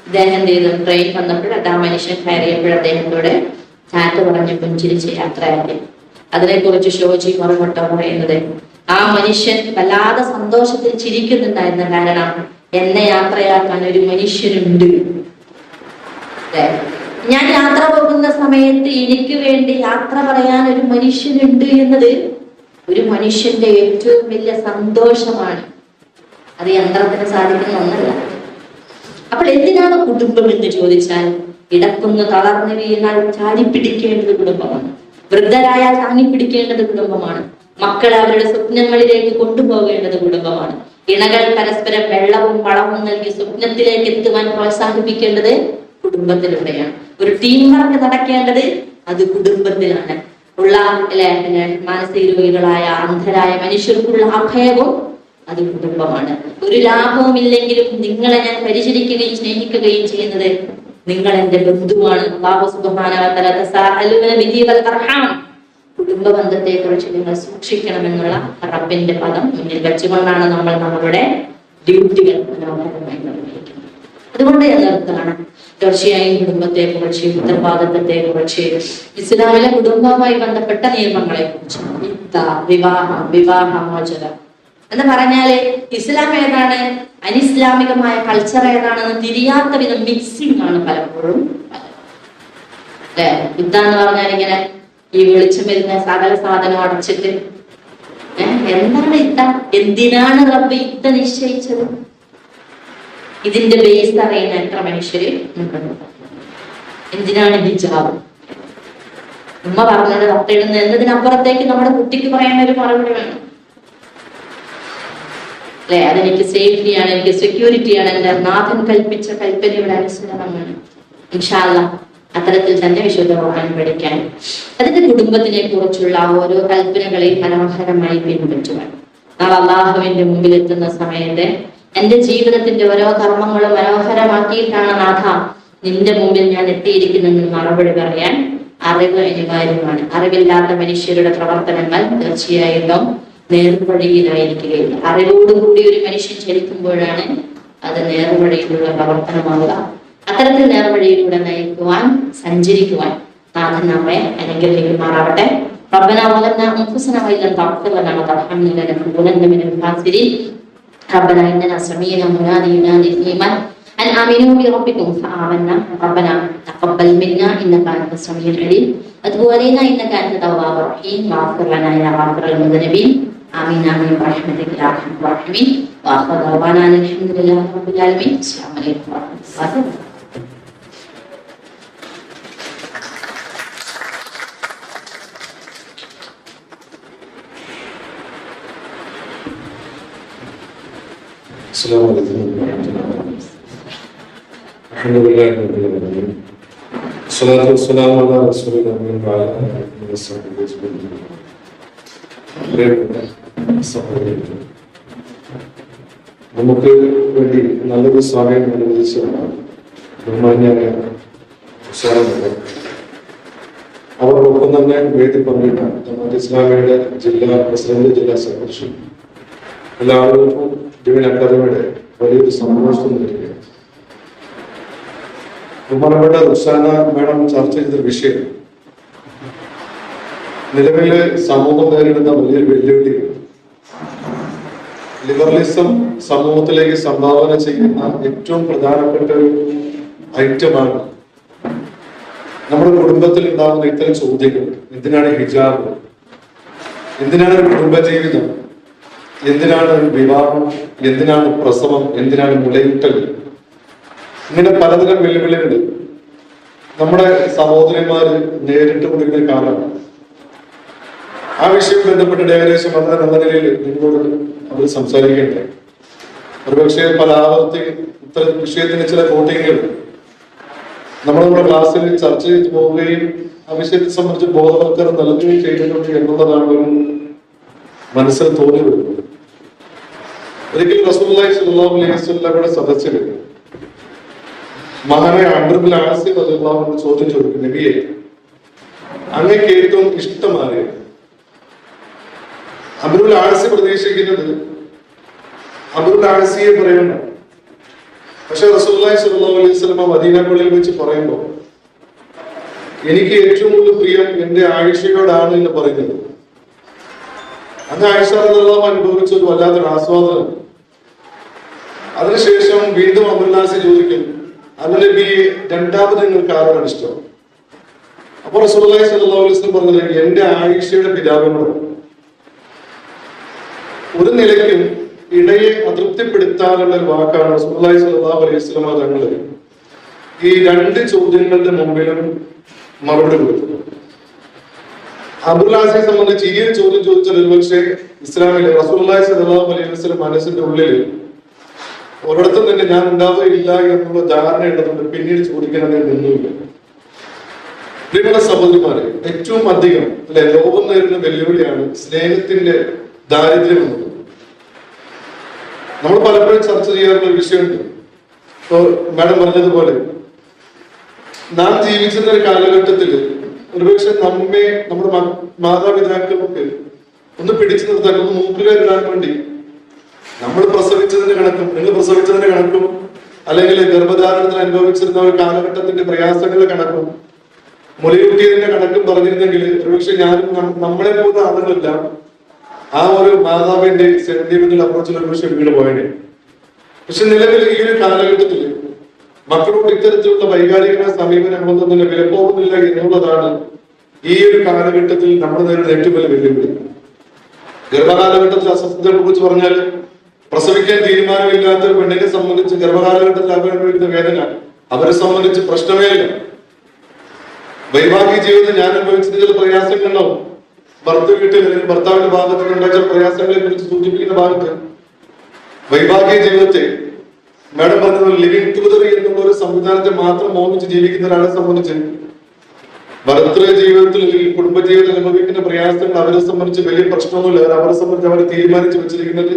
അദ്ദേഹം എന്ത് ചെയ്തു, ട്രെയിൻ വന്നപ്പോൾ ആ മനുഷ്യൻ കയറിയപ്പോൾ അദ്ദേഹത്തോടെ ടാറ്റ പറഞ്ഞ് പുഞ്ചിരിച്ച് യാത്രയാക്കി. അതിനെക്കുറിച്ച് ഷോജി മൊറിമോട്ടോ പറയുന്നത്, ആ മനുഷ്യൻ വല്ലാതെ സന്തോഷത്തിൽ ചിരിക്കുന്നുണ്ടായിരുന്ന കാരണം എന്നെ യാത്രയാക്കാൻ ഒരു മനുഷ്യനുണ്ട്. ഞാൻ യാത്ര പോകുന്ന സമയത്ത് എനിക്ക് വേണ്ടി യാത്ര പറയാൻ ഒരു മനുഷ്യനുണ്ട് എന്നത് ഒരു മനുഷ്യന്റെ ഏറ്റവും വലിയ സന്തോഷമാണ്. അത് യന്ത്രത്തിന് സാധിക്കുന്ന ഒന്നല്ല. അപ്പോൾ എന്തിനാണ് കുടുംബം എന്ന് ചോദിച്ചാൽ, കിടക്കുന്ന തളർന്നു വീണാൽ ചാടിപ്പിടിക്കേണ്ടത് കുടുംബമാണ്. വൃദ്ധരായാൽ താങ്ങിപ്പിടിക്കേണ്ടത് കുടുംബമാണ്. മക്കളെ അവരുടെ സ്വപ്നങ്ങളിലേക്ക് കൊണ്ടുപോകേണ്ടത് കുടുംബമാണ്. ഇണകൾ പരസ്പരം വെള്ളവും വളവും നൽകി സ്വപ്നത്തിലേക്ക് എത്തുവാൻ പ്രോത്സാഹിപ്പിക്കേണ്ടത് കുടുംബത്തിലൂടെയാണ്. ഒരു ടീം വർക്ക് നടക്കേണ്ടത് അത് കുടുംബത്തിലാണ്. ഉള്ള മാനസിക രോഗികളായ അന്ധരായ മനുഷ്യർക്കുള്ള അഭയവും അത് കുടുംബമാണ്. ഒരു ലാഭവും ഇല്ലെങ്കിലും നിങ്ങളെ ഞാൻ പരിചരിക്കുകയും സ്നേഹിക്കുകയും ചെയ്യുന്നത് നിങ്ങൾ എന്റെ ബന്ധുവാണ്. അല്ലാഹു സുബ്ഹാനഹു വ തആല തസാഅലുന ബിഹി വൽ അർഹാം, കുടുംബ ബന്ധത്തെ കുറിച്ച് നിങ്ങൾ സൂക്ഷിക്കണമെന്നുള്ള റബ്ബിന്റെ പദം മുന്നിൽ വെച്ചുകൊണ്ടാണ് നമ്മൾ നമ്മളുടെ ഡ്യൂട്ടികൾ മനോഹരമായി നിർവഹിക്കുന്നത്. അതുകൊണ്ട് എന്നതാണ് തീർച്ചയായും കുടുംബത്തെ കുറിച്ച്, ഉത്തരവാദിത്തത്തെ കുറിച്ച്, ഇസ്ലാമിലെ കുടുംബവുമായി ബന്ധപ്പെട്ട നിയമങ്ങളെ കുറിച്ച്, വിവാഹമോചനം എന്ന് പറഞ്ഞാല് ഇസ്ലാം ഏതാണ്, അനിസ്ലാമികമായ കൾച്ചർ ഏതാണെന്ന് തിരിയാത്ത വിധം മിക്സിംഗ് ആണ് പലപ്പോഴും. അല്ലെ, യുദ്ധാന്ന് പറഞ്ഞാൽ ഇങ്ങനെ ഈ വെളിച്ചം വരുന്ന സകല സാധനം അടച്ചിട്ട് എന്താണ് യുദ്ധം? എന്തിനാണ് റബ്ബ് യുദ്ധം നിശ്ചയിച്ചത്? ഇതിന്റെ ബേസ് അറിയുന്ന എത്ര മനുഷ്യര് എന്തിനാണ് ഹിജാബ്? ഉമ്മ പറഞ്ഞത് തട്ടയിടുന്ന എന്നതിനപ്പുറത്തേക്ക് നമ്മുടെ കുട്ടിക്ക് പറയാൻ ഒരു മറുപടി വേണം. അല്ലെ, അതെനിക്ക് സേഫ്റ്റിയാണ്, എനിക്ക് സെക്യൂരിറ്റിയാണ്, എന്റെ നാഥൻ കൽപ്പിച്ച കൽപ്പനയുടെ അനുസരണമാണ്. ഇൻഷാ അല്ലാഹ് അത്തരത്തിൽ തന്നെ വിശുദ്ധ ഖുർആൻ പഠിക്കാൻ, അതിന്റെ കുടുംബത്തിനെ കുറിച്ചുള്ള ഓരോ കൽപ്പനകളെയും മനോഹരമായി പിൻപറ്റുക. നാളെ അള്ളാഹുവിന്റെ മുമ്പിൽ എത്തുന്ന സമയത്ത് എന്റെ ജീവിതത്തിന്റെ ഓരോ കർമ്മങ്ങളും മനോഹരമാക്കിയിട്ടാണ് നാഥ നിന്റെ മുമ്പിൽ ഞാൻ എത്തിയിരിക്കുന്നതെന്ന് മറുപടി പറയാൻ അറിവ് അനിവാര്യമാണ്. അറിവില്ലാത്ത മനുഷ്യരുടെ പ്രവർത്തനങ്ങൾ തീർച്ചയായിട്ടും നേർവഴിയിലായിരിക്കുകയില്ല. അറിവോടുകൂടി ഒരു മനുഷ്യൻ ചലിക്കുമ്പോഴാണ് അത് നേർവഴിയിലുള്ള പ്രവർത്തനമാവുക. അത്തരത്തിൽ നേർവഴിയിലൂടെ നയിക്കുവാൻ, സഞ്ചരിക്കുവാൻ നാഥൻ നമ്മെ അനുഗ്രഹിക്കുമാറാവട്ടെ. ربنا ظلمنا انفسنا وان لم تغفر لنا وترحمنا لنكونن من الخاسرين. ربنا اننا سمعنا منادي ينادي للايمان ان امنوا بربكم فآمنا. ربنا تقبل منا انك انت السميع العليم وتب علينا انك انت التواب الرحيم واغفر لنا يا غافر المذنبين آمين آمين برحمتك يا أرحم الراحمين وآخر دعوانا أن الحمد لله رب العالمين. السلام عليكم ورحمة الله وبركاته. السلام عليكم ورحمة الله وبركاته. الحمد لله رب العالمين. الصلاة والسلام على رسول الله وعلى آله وصحبه أجمعين. നമുക്ക് വേണ്ടി നല്ലൊരു സമയം അനുവദിച്ച ബഹുമാന്യരായ ഉസ്താദുമാർ, അവരോടൊപ്പം തന്നെ വേദി പങ്കിട്ട ജമാഅത്തെ ഇസ്ലാമിയുടെ ജില്ലാ പ്രസിഡന്റ്, ജില്ലാ സെക്രട്ടറി, എല്ലാവർക്കും ഡിവൈൻ അക്കാദമിയുടെ വലിയൊരു സന്തോഷം നൽകുകയാണ്. ബഹുമാനപ്പെട്ട റുസാന മാഡം ചർച്ച ചെയ്തൊരു വിഷയം നിലവിലെ സമൂഹം നേരിടുന്ന വലിയൊരു വെല്ലുവിളി, ലിബറലിസം സമൂഹത്തിലേക്ക് സംഭാവന ചെയ്യുന്ന ഏറ്റവും പ്രധാനപ്പെട്ട ഒരു ഐറ്റമാണ് നമ്മുടെ കുടുംബത്തിൽ ഉണ്ടാകുന്ന ഇത്തരം ചോദ്യങ്ങൾ. എന്തിനാണ് ഹിജാബ്? എന്തിനാണ് കുടുംബജീവിതം? എന്തിനാണ് വിവാഹം? എന്തിനാണ് പ്രസവം? എന്തിനാണ് മുലയൂട്ടൽ? ഇങ്ങനെ പലതരം വെല്ലുവിളികൾ നമ്മുടെ സഹോദരന്മാര് നേരിട്ട് കൊണ്ടിരുന്ന കാലമാണ്. ആ വിഷയം ബന്ധപ്പെട്ടിട്ട് ഏകദേശം വളരെ നല്ല നിലയിൽ നിങ്ങളോട് അവർ സംസാരിക്കേണ്ടത്. ഒരുപക്ഷെ പല ആവർത്തി ഇത്തരം വിഷയത്തിന് ചില കോട്ടിങ്ങുകൾ നമ്മുടെ ക്ലാസ്സിൽ ചർച്ച ചെയ്ത് പോവുകയും ആ വിഷയത്തെ സംബന്ധിച്ച് ബോധവൽക്കരണം നൽകുകയും ചെയ്തിട്ടുണ്ട് എന്നുള്ളതാണ് ഒരു മനസ്സിൽ തോന്നി വരുന്നത്. ഒരിക്കൽ റസൂലുള്ളാഹി സ്വല്ലല്ലാഹു അലൈഹി വസല്ലമയുടെ സദസ്സിൽ മഹാനായ അംർ ഇബ്നു ആസിം റളിയല്ലാഹു അൻഹു ചോദ്യം ചോദിക്കും, നബിയെ, അങ്ങേക്ക് ഏറ്റവും ഇഷ്ടമായത്? അംർ ഇബ്നു ആസിം പ്രതീക്ഷിക്കുന്നത് അംർ ഇബ്നു ആസിയെ പറയുന്നു. പക്ഷെ റസൂലുള്ളാഹി സ്വല്ലല്ലാഹു അലൈഹി വസല്ലമ മദീന പള്ളിയിൽ വെച്ച് പറയുമ്പോൾ എനിക്ക് ഏറ്റവും കൂടുതൽ പ്രിയം എന്റെ ആയിഷയോടാണ് എന്ന് പറയുന്നത്. അന്ന് ആയിഷ റളിയല്ലാഹു അൻഹ അനുഭവിച്ച ഒരു വല്ലാത്തൊരു ആസ്വാദനം. അതിനുശേഷം വീണ്ടും അംർ ഇബ്നു ആസിം ചോദിക്കും, നബിയെ, രണ്ടാമത് നിങ്ങൾക്ക് ആരാണ് ഇഷ്ടം? അപ്പൊ റസൂലുള്ളാഹി സ്വല്ലല്ലാഹു അലൈഹി വസല്ലം പറഞ്ഞത് എന്റെ ആയിഷയുടെ പിതാവിനോട്. ഒരു നിലയ്ക്കും ഇടയെ അതൃപ്തിപ്പെടുത്താനുള്ള ഒരു വാക്കാണ് റസൂലുള്ളാഹി സ്വല്ലല്ലാഹു അലൈഹി വസല്ലം തങ്ങൾ ഈ രണ്ട് ചോദ്യങ്ങളുടെ മുമ്പിലും മറുപടി കൊടുത്തു. അംർ ഇബ്നു ആസിയെ സംബന്ധിച്ച് ഈ ഒരു ചോദ്യം ചോദിച്ചാൽ ഒരുപക്ഷെ ഇസ്ലാമിലെ റസൂലുള്ളാഹി സ്വല്ലല്ലാഹു അലൈഹി വസല്ലം മനസ്സിന്റെ ഉള്ളിൽ ഒരിടത്തും തന്നെ ഞാൻ ഉണ്ടാവുകയില്ല എന്നുള്ള ധാരണ ഉള്ളതുകൊണ്ട് പിന്നീട് ചോദിക്കാൻ നിന്നില്ല. പ്രിയമുള്ള സഹോദരിമാരെ, ഏറ്റവും അധികം ലോകം നേരിടുന്ന വെല്ലുവിളിയാണ് സ്നേഹത്തിന്റെ ദാരിദ്ര്യം എന്നത്. നമ്മൾ പലപ്പോഴും ചർച്ച ചെയ്യാറുള്ള ഒരു വിഷയമുണ്ട്. ഇപ്പോ മാഡം പറഞ്ഞതുപോലെ നാം ജീവിച്ചിരുന്ന ഒരു കാലഘട്ടത്തിൽ ഒരുപക്ഷെ നമ്മെ നമ്മുടെ മാതാപിതാക്കൾക്ക് ഒന്ന് പിടിച്ചു നിർത്താൻ, ഒന്ന് മൂക്കുകാരിടാൻ വേണ്ടി നമ്മൾ പ്രസവിച്ചതിന്റെ കണക്കും നിങ്ങൾ പ്രസവിച്ചതിന്റെ കണക്കും അല്ലെങ്കിൽ ഗർഭധാരണത്തിന് അനുഭവിച്ചിരുന്ന ഒരു കാലഘട്ടത്തിന്റെ പ്രയാസങ്ങളുടെ കണക്കും മുലയൂട്ടിയതിന്റെ കണക്കും പറഞ്ഞിരുന്നെങ്കിൽ ഒരുപക്ഷെ ഞാനും നമ്മളെ പോകുന്ന ആളുകളില്ല ആ ഒരു മാതാവിന്റെ സെന്റിമെന്റൽ അപ്രോച്ചിൽ ഒരുപക്ഷെ വീട് പോയനെ. പക്ഷെ നിലവിൽ ഈ ഒരു കാലഘട്ടത്തിൽ മക്കളോട് ഇത്തരത്തിലുള്ള വൈകാരിക സമീപനങ്ങളൊന്നും തന്നെ വിലപ്പോകുന്നില്ല എന്നുള്ളതാണ് ഈ ഒരു കാലഘട്ടത്തിൽ നമ്മൾ നേരിടുന്ന ഏറ്റവും വലിയ വെല്ലുവിളി. ഗർഭകാലഘട്ടത്തിൽ അസ്വസ്ഥതയെ കുറിച്ച് പറഞ്ഞാൽ പ്രസവിക്കാൻ തീരുമാനമില്ലാത്ത ഒരു പെണ്ണിനെ സംബന്ധിച്ച് ഗർഭകാലഘട്ടത്തിൽ അനുഭവിക്കുന്ന വേദന അവരെ സംബന്ധിച്ച് പ്രശ്നമേ ഇല്ല. വൈവാഹിക ജീവിതത്തിൽ ഞാൻ അനുഭവിച്ചത് ചില പ്രയാസങ്ങളുണ്ടാവും. ഭർത്തൃ വീട്ടിൽ അല്ലെങ്കിൽ ഭർത്താവിന്റെ ഭാഗത്ത് ഉണ്ടായ ചില പ്രയാസങ്ങളെ കുറിച്ച് സൂചിപ്പിക്കുന്ന ഭാഗത്ത് വൈവാഹിക ജീവിതത്തെ മാഡം പറഞ്ഞ ലിവിംഗ് ടുഗദർ എന്നുള്ള ഒരു സംവിധാനത്തെ മാത്രം മോഹിച്ച് ജീവിക്കുന്ന ഒരാളെ സംബന്ധിച്ച് ഭർത്തൃ ജീവിതത്തിൽ കുടുംബജീവിതത്തിൽ അനുഭവിക്കുന്ന പ്രയാസങ്ങൾ അവരെ സംബന്ധിച്ച് വലിയ പ്രശ്നമൊന്നുമില്ല. അവരെ സംബന്ധിച്ച് അവർ തീരുമാനിച്ചു വെച്ചിരിക്കുന്നത്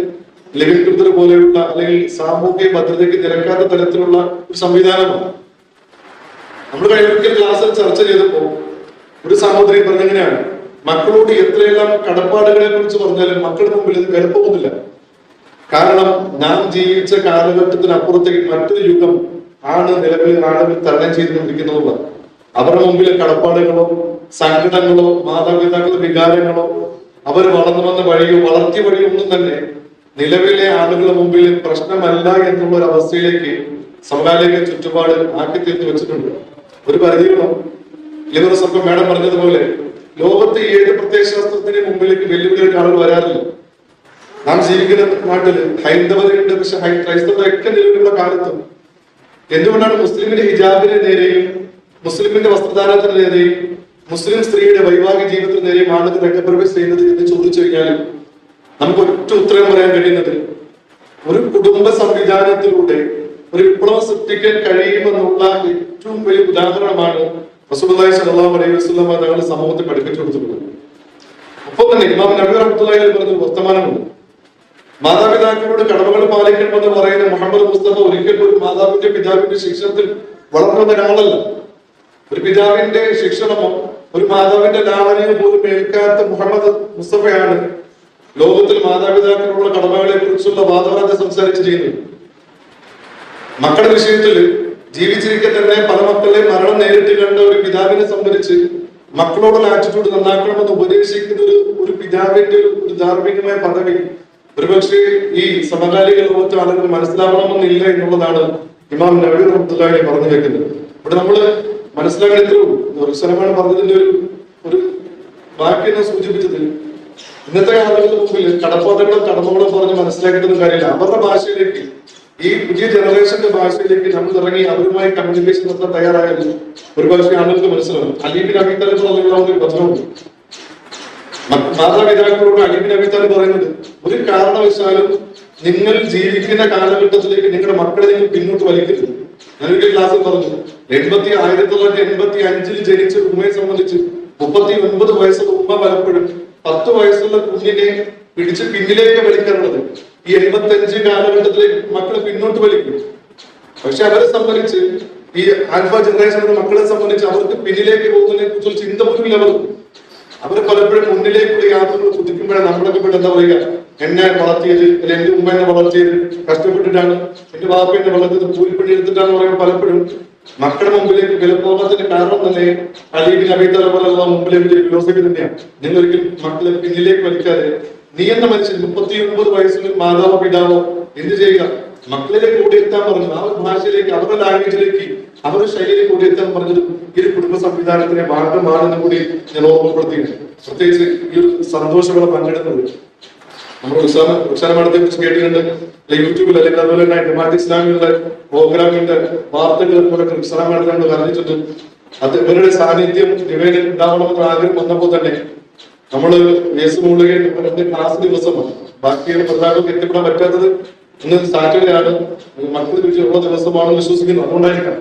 ലിവിംഗ് ടുഗദർ പോലെയുള്ള അല്ലെങ്കിൽ സാമൂഹിക ഭദ്രതയ്ക്ക് നിരക്കാത്ത തരത്തിലുള്ള ഒരു സംവിധാനമാണ്. നമ്മൾ കഴിഞ്ഞ ക്ലാസ്സിൽ ചർച്ച ചെയ്തപ്പോ ഒരു സഹോദരി പറഞ്ഞെങ്ങനെയാണ്, മക്കളോട് എത്രയെല്ലാം കടപ്പാടുകളെ കുറിച്ച് പറഞ്ഞാലും മക്കളുടെ മുമ്പിൽ ഇത് വിലപ്പോകുന്നില്ല. കാരണം നാം ജീവിച്ച കാലഘട്ടത്തിനപ്പുറത്തേക്ക് മറ്റൊരു യുഗം ആണ് നിലവിൽ ആളുകൾ തരണം ചെയ്തുകൊണ്ടിരിക്കുന്നത്. അവരുടെ മുമ്പിലെ കടപ്പാടുകളോ സങ്കടങ്ങളോ മാതാപിതാക്കളുടെ വികാരങ്ങളോ അവർ വളർന്നു വന്ന വഴിയോ വളർത്തിയ വഴിയോ ഒന്നും തന്നെ നിലവിലെ ആളുകളുടെ മുമ്പിൽ പ്രശ്നമല്ല എന്നുള്ള ഒരു അവസ്ഥയിലേക്ക് സമകാലിക ചുറ്റുപാട് ആക്കി തീർത്ത് വെച്ചിട്ടുണ്ട്. ഒരു പരിധിയോളം ലിബറൽ മാഡം പറഞ്ഞതുപോലെ ലോകത്തെ ഏത് പ്രത്യയശാസ്ത്രത്തിന് മുമ്പിലേക്ക് വെല്ലുവിളികൾക്ക് ആളുകൾ വരാറില്ല. നാം ജീവിക്കുന്ന നാട്ടില് ഹൈന്ദവതയുണ്ട്, പക്ഷെ ക്രൈസ്തവരൊക്കെ നിലവിലുള്ള കാലത്തും എന്തുകൊണ്ടാണ് മുസ്ലിമിന്റെ ഹിജാബിന് നേരെയും മുസ്ലിമിന്റെ വസ്ത്രദാനത്തിന് നേരെയും മുസ്ലിം സ്ത്രീയുടെ വൈവാഹിക ജീവിതത്തിന് നേരെയും ആളുകൾ രംഗപ്രവേശം ചെയ്യുന്നത് എന്ന് ചോദിച്ചു കഴിഞ്ഞാൽ നമുക്ക് ഒറ്റ ഉത്തരം പറയാൻ കഴിയുന്നത് ഒരു കുടുംബ സംവിധാനത്തിലൂടെ ഒരു വിപ്ലവം സൃഷ്ടിക്കാൻ കഴിയുമെന്നുള്ള ഏറ്റവും വലിയ ഉദാഹരണമാണ് റസൂലുള്ളാഹി സ്വല്ലല്ലാഹു അലൈഹി വസല്ലം തങ്ങൾ സമൂഹത്തെ പഠിപ്പിച്ചു കൊടുത്തിട്ടുള്ളത്. ഒപ്പം തന്നെ ഇമാം നബി റഹ്മത്തുള്ളാഹി അലൈഹി പറഞ്ഞ വർത്തമാനമുണ്ട്. മാതാപിതാക്കളോട് കടമകൾ പാലിക്കണമെന്ന് പറയുന്ന മുഹമ്മദ് മുസ്തഫ ഒരിക്കൽ ഒരു മാതാവിന്റെ പിതാവിന്റെ ശിക്ഷണത്തിൽ വളർന്നു വന്ന ഒരാളല്ല. ഒരു പിതാവിന്റെ ശിക്ഷണമോ ഒരു മാതാവിന്റെ ലാവണ്യമോ പോലും ഏൽക്കാത്ത മുഹമ്മദ് മുസ്തഫയാണ് ലോകത്തിൽ മാതാപിതാക്കളുള്ള കടമകളെ കുറിച്ചുള്ള വാദവാദം സംസാരിച്ച് ചെയ്യുന്നത്. മക്കളുടെ വിഷയത്തിൽ ജീവിച്ചിരിക്കെ തന്നെ പല മക്കളെ മരണം നേരിട്ട് കണ്ട ഒരു പിതാവിനെ സംബന്ധിച്ച് മക്കളോടുള്ള ആറ്റിറ്റ്യൂഡ് നന്നാക്കണമെന്ന് ഉപദേശിക്കുന്ന ഒരു പിതാവിന്റെ ഒരു ധാർമ്മികമായ പദവി ഒരുപക്ഷെ ഈ സമകാലിക ലോകത്തെ ആളുകൾ മനസ്സിലാവണമെന്നില്ല എന്നുള്ളതാണ് ഇമാം നബി റഹ്മത്തുള്ളാഹി പറഞ്ഞു വെക്കുന്നത്. ഇവിടെ നമ്മള് മനസ്സിലാക്കാൻ റുസലമാണ് പറഞ്ഞതിന്റെ ഒരു വാക്യം സൂചിപ്പിച്ചത് ഇന്നത്തെ ആളുകളുടെ മുമ്പിൽ കടമകളും പറഞ്ഞ് മനസ്സിലാക്കിയിട്ടൊന്നും കാര്യമില്ല. അവരുടെ ഭാഷയിലേക്ക് ഈ പുതിയ ജനറേഷന്റെ ഭാഷയിലേക്ക് നമ്മൾ ഇറങ്ങി അവരുമായി കമ്മ്യൂണിക്കേഷൻ നടത്താൻ തയ്യാറായാലും ഒരുപക്ഷെ ആളുകൾക്ക് മനസ്സിലാവും. അലി ബിൻ അബീ താലിബ് റളിയല്ലാഹു അൻഹു ഒരു വചനമുണ്ട്. മാതാപിതാക്കളോട് അലി ബിൻ അബീ താലിബ് പറയുന്നത്, ഒരു കാരണവശാലും നിങ്ങൾ ജീവിക്കുന്ന കാലഘട്ടത്തിലേക്ക് നിങ്ങളുടെ മക്കളെ നിങ്ങൾ പിന്നോട്ട് വലിക്കരുത്. ഞാനൊരു ക്ലാസ്സിൽ പറഞ്ഞു, 1985 ജനിച്ച ഉമ്മയെ സംബന്ധിച്ച് 39 വയസ്സുള്ള ഉമ്മ പലപ്പോഴും 10 വയസ്സുള്ള കുഞ്ഞിനെ പിടിച്ച് പിന്നിലേക്ക് വലിക്കാറുള്ളത്. ഈ 85 കാലഘട്ടത്തിലേക്ക് മക്കളെ പിന്നോട്ട് വലിക്കും. പക്ഷെ അവരെ സംബന്ധിച്ച് ഈ ആൽഫ ജനറേഷനുള്ള മക്കളെ സംബന്ധിച്ച് അവർക്ക് പിന്നിലേക്ക് പോകുന്നതിനെ കുറിച്ചൊരു ചിന്ത പോലും ഇല്ല. അവർ പലപ്പോഴും മുന്നിലേക്കുള്ള യാത്രകൾ കുതിക്കുമ്പോഴാണ് നമ്മളൊക്കെ ഇവിടെ എന്താ പറയുക, എന്നെ വളർത്തിയത് അല്ലെങ്കിൽ എന്റെ ഉമ്മ എന്നെ വളർത്തിയത് കഷ്ടപ്പെട്ടിട്ടാണ്, എന്റെ വാപ്പ എന്നെ വളർത്തിയത് കൂലിപ്പണി എടുത്തിട്ടാണ് പറയുമ്പോൾ പലപ്പോഴും മക്കളുടെ മുമ്പിലേക്ക് വിലപ്പോകത്തിന് കാരണം തന്നെ അലി ബിൻ അബീ താലിബ് പോലുള്ള മുമ്പിലേക്ക് ഫിലോസഫി തന്നെയാണ്. നിങ്ങൾ ഒരിക്കലും മക്കളെ പിന്നിലേക്ക് വലിക്കാതെ നീ എന്ന മനുഷ്യൻ 39 വയസ്സിൽ മാതാവോ പിതാവോ എന്ത് ചെയ്യുക, മക്കളിലേക്ക് കൂടിയെത്താൻ പറഞ്ഞു. ആ ഭാഷയിലേക്ക് അവരുടെ ലാംഗ്വേജിലേക്ക് അവരുടെ ശൈലിയിലേക്ക് കൂടിയെത്താൻ പറഞ്ഞത് ഈ ഒരു കുടുംബ സംവിധാനത്തിന്റെ ഭാഗമാണെന്ന് കൂടി ഞാൻ ഓർമ്മപ്പെടുത്തിയിട്ടുണ്ട്. പ്രത്യേകിച്ച് ഈ ഒരു സന്തോഷങ്ങളെ പങ്കിടുന്നത് നമ്മൾ ഉത്സാഹമാണത്തെ കുറിച്ച് കേട്ടിട്ടുണ്ട്. യൂട്യൂബിൽ അല്ലെങ്കിൽ അതുപോലെ തന്നെ ജമാഅത്ത് ഇസ്ലാമിയുടെ പ്രോഗ്രാമിന്റെ വാർത്തകൾ ഉത്സാഹമാണത്തെ നമ്മൾ പറഞ്ഞിട്ടുണ്ട്. അത് ഇവരുടെ സാന്നിധ്യം ഇവയിൽ ഉണ്ടാവണമെന്ന് ആഗ്രഹം വന്നപ്പോൾ തന്നെ നമ്മള് ക്ലാസ് ദിവസമാണ്. ബാക്കിയുള്ള പ്രധാനമൊക്കെ എത്തിപ്പെടാൻ പറ്റാത്തത് ഇന്ന് സാറ്റർഡേ ആണ്, മക്കൾ ഉള്ള ദിവസമാണെന്ന് വിശ്വസിക്കുന്നു. അതുകൊണ്ടായിരിക്കാം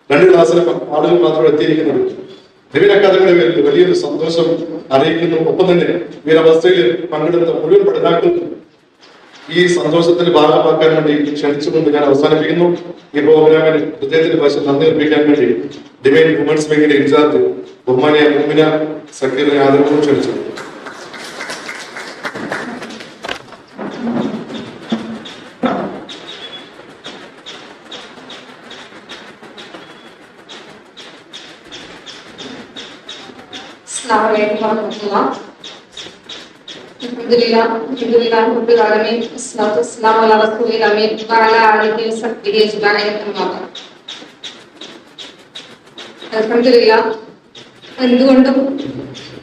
2 ക്ലാസ്സിലെ ആളുകൾ മാത്രം എത്തിയിരിക്കുന്നത്. നബിൻ അക്കാദമിയുടെ പേരിൽ വലിയൊരു സന്തോഷം അറിയിക്കുന്നു. ഒപ്പം തന്നെ ഈ അവസ്ഥയിൽ പങ്കെടുത്ത മുഴുവൻ പഠിതാക്കൾക്കും ഈ സന്തോഷത്തിന്റെ ഭാഗമാക്കാൻ വേണ്ടി ക്ഷണിച്ചുകൊണ്ട് ഞാൻ അവസാനിപ്പിക്കുന്നു. ഈ പ്രോഗ്രാമിന് ഹൃദയത്തിന്റെ ഭാഷ നന്ദി അർപ്പിക്കാൻ വേണ്ടി ഡിവൈൻ വുമൻസ് വിങ്ങിന്റെ ഇൻചാർജ് ബഹുമാനിയ മുഅ്മിന സക്കീറിനെ ആദരവും ക്ഷണിച്ചു. എന്തുകൊണ്ടും